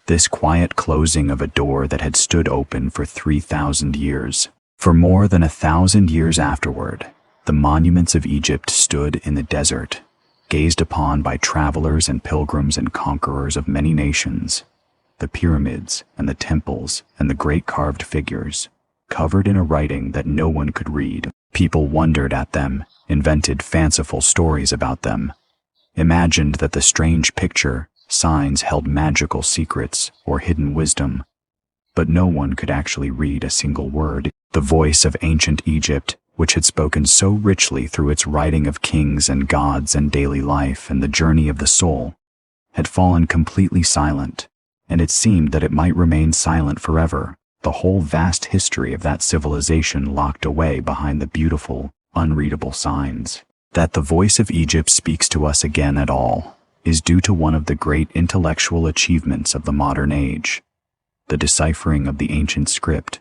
This quiet closing of a door that had stood open for 3,000 years. For more than 1,000 years afterward, the monuments of Egypt stood in the desert, gazed upon by travelers and pilgrims and conquerors of many nations. The pyramids and the temples and the great carved figures, covered in a writing that no one could read. People wondered at them, invented fanciful stories about them, imagined that the strange picture signs held magical secrets or hidden wisdom. But no one could actually read a single word. The voice of ancient Egypt, which had spoken so richly through its writing of kings and gods and daily life and the journey of the soul, had fallen completely silent, and it seemed that it might remain silent forever, the whole vast history of that civilization locked away behind the beautiful, unreadable signs. That the voice of Egypt speaks to us again at all is due to one of the great intellectual achievements of the modern age, the deciphering of the ancient script,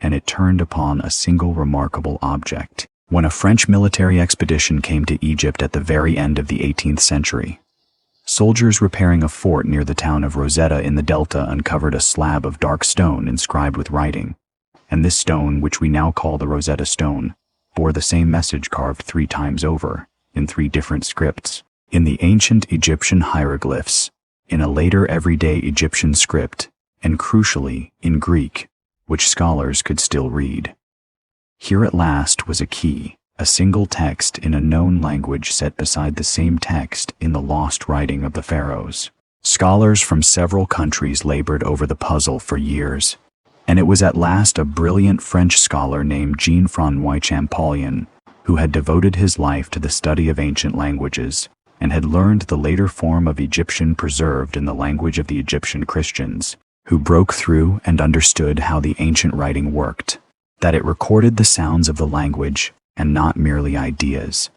and it turned upon a single remarkable object. When a French military expedition came to Egypt at the very end of the 18th century, soldiers repairing a fort near the town of Rosetta in the Delta uncovered a slab of dark stone inscribed with writing, and this stone, which we now call the Rosetta Stone, bore the same message carved 3 times over, in 3 different scripts, in the ancient Egyptian hieroglyphs, in a later everyday Egyptian script, and crucially in Greek, which scholars could still read. Here at last was a key, a single text in a known language set beside the same text in the lost writing of the pharaohs. Scholars from several countries labored over the puzzle for years, and it was at last a brilliant French scholar named Jean-François Champollion who had devoted his life to the study of ancient languages and had learned the later form of Egyptian preserved in the language of the Egyptian Christians, who broke through and understood how the ancient writing worked, that it recorded the sounds of the language and not merely ideas.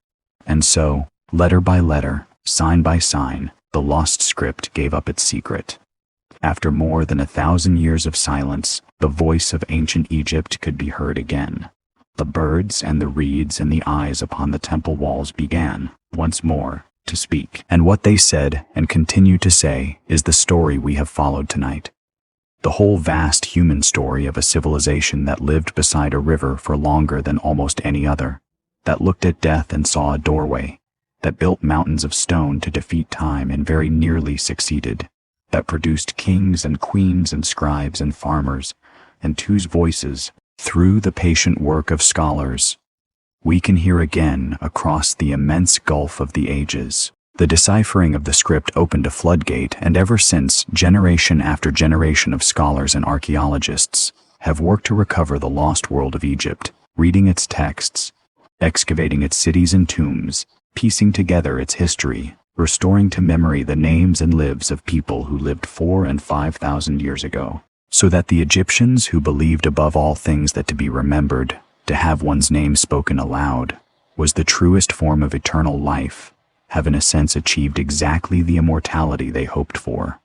And so, letter by letter, sign by sign, the lost script gave up its secret. After more than 1,000 years of silence, the voice of ancient Egypt could be heard again. The birds and the reeds and the eyes upon the temple walls began, once more, to speak. And what they said and continue to say is the story we have followed tonight. The whole vast human story of a civilization that lived beside a river for longer than almost any other, that looked at death and saw a doorway, that built mountains of stone to defeat time and very nearly succeeded, that produced kings and queens and scribes and farmers, and whose voices, through the patient work of scholars, we can hear again across the immense gulf of the ages. The deciphering of the script opened a floodgate, and ever since, generation after generation of scholars and archaeologists have worked to recover the lost world of Egypt, reading its texts, excavating its cities and tombs, piecing together its history, restoring to memory the names and lives of people who lived 4,000 and 5,000 years ago, so that the Egyptians who believed above all things that to be remembered, to have one's name spoken aloud, was the truest form of eternal life, have in a sense achieved exactly the immortality they hoped for.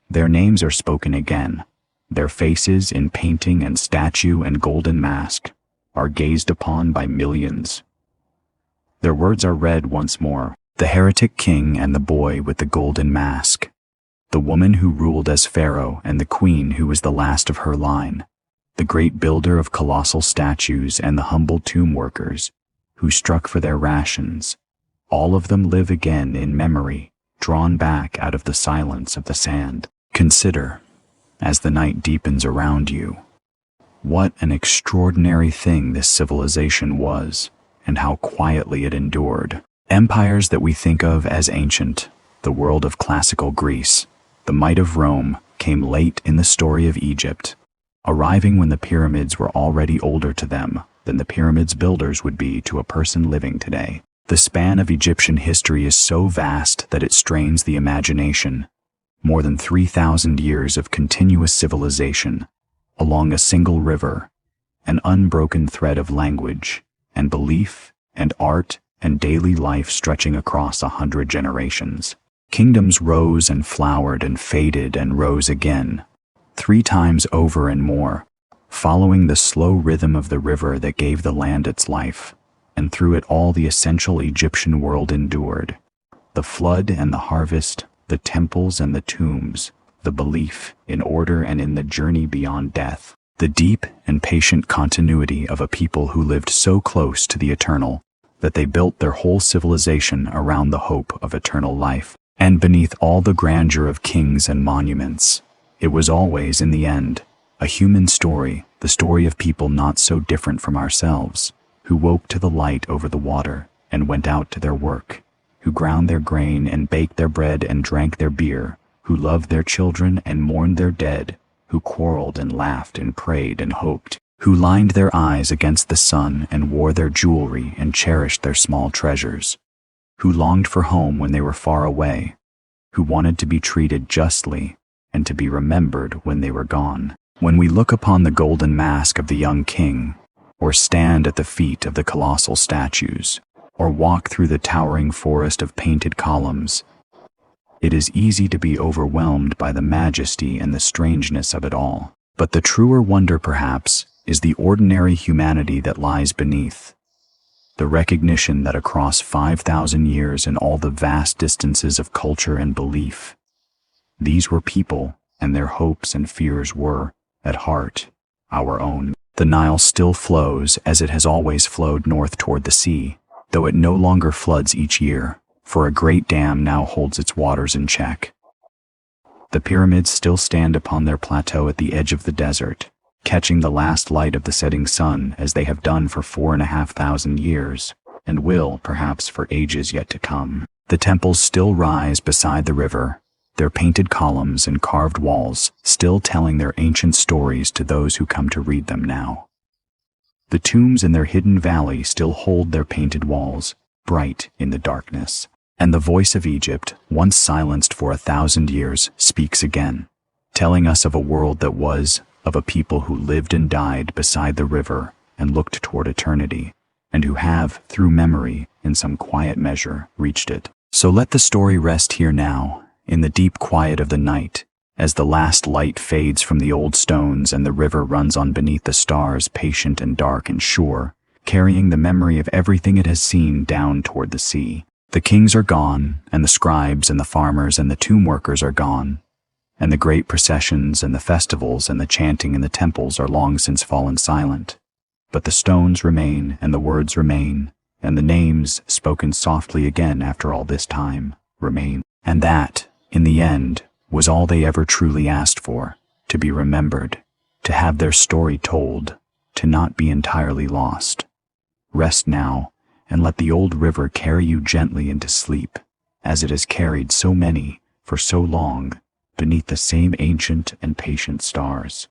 Their names are spoken again. Their faces in painting and statue and golden mask are gazed upon by millions. Their words are read once more. The heretic king and the boy with the golden mask. The woman who ruled as pharaoh and the queen who was the last of her line. The great builder of colossal statues and the humble tomb workers who struck for their rations. All of them live again in memory, drawn back out of the silence of the sand. Consider, as the night deepens around you, what an extraordinary thing this civilization was, and how quietly it endured. Empires that we think of as ancient, the world of classical Greece, the might of Rome, came late in the story of Egypt, arriving when the pyramids were already older to them than the pyramids' builders would be to a person living today. The span of Egyptian history is so vast that it strains the imagination. More than 3,000 years of continuous civilization, along a single river, an unbroken thread of language, and belief, and art, and daily life stretching across 100 generations. Kingdoms rose and flowered and faded and rose again, 3 times over and more, following the slow rhythm of the river that gave the land its life. And through it all the essential Egyptian world endured. The flood and the harvest, the temples and the tombs, the belief in order and in the journey beyond death, the deep and patient continuity of a people who lived so close to the eternal that they built their whole civilization around the hope of eternal life. And beneath all the grandeur of kings and monuments, it was always, in the end, a human story, the story of people not so different from ourselves, who woke to the light over the water and went out to their work, who ground their grain and baked their bread and drank their beer, who loved their children and mourned their dead, who quarreled and laughed and prayed and hoped, who lined their eyes against the sun and wore their jewelry and cherished their small treasures, who longed for home when they were far away, who wanted to be treated justly and to be remembered when they were gone. When we look upon the golden mask of the young king, or stand at the feet of the colossal statues, or walk through the towering forest of painted columns, it is easy to be overwhelmed by the majesty and the strangeness of it all. But the truer wonder, perhaps, is the ordinary humanity that lies beneath, the recognition that across 5,000 years and all the vast distances of culture and belief, these were people, and their hopes and fears were, at heart, our own. The Nile still flows as it has always flowed north toward the sea, though it no longer floods each year, for a great dam now holds its waters in check. The pyramids still stand upon their plateau at the edge of the desert, catching the last light of the setting sun as they have done for 4,500 years, and will, perhaps, for ages yet to come. The temples still rise beside the river, their painted columns and carved walls still telling their ancient stories to those who come to read them now. The tombs in their hidden valley still hold their painted walls, bright in the darkness, and the voice of Egypt, once silenced for 1,000 years, speaks again, telling us of a world that was, of a people who lived and died beside the river and looked toward eternity, and who have, through memory, in some quiet measure, reached it. So let the story rest here now, in the deep quiet of the night, as the last light fades from the old stones and the river runs on beneath the stars, patient and dark and sure, carrying the memory of everything it has seen down toward the sea. The kings are gone, and the scribes and the farmers and the tomb workers are gone, and the great processions and the festivals and the chanting in the temples are long since fallen silent. But the stones remain, and the words remain, and the names, spoken softly again after all this time, remain. And that, in the end, was all they ever truly asked for, to be remembered, to have their story told, to not be entirely lost. Rest now, and let the old river carry you gently into sleep, as it has carried so many, for so long, beneath the same ancient and patient stars.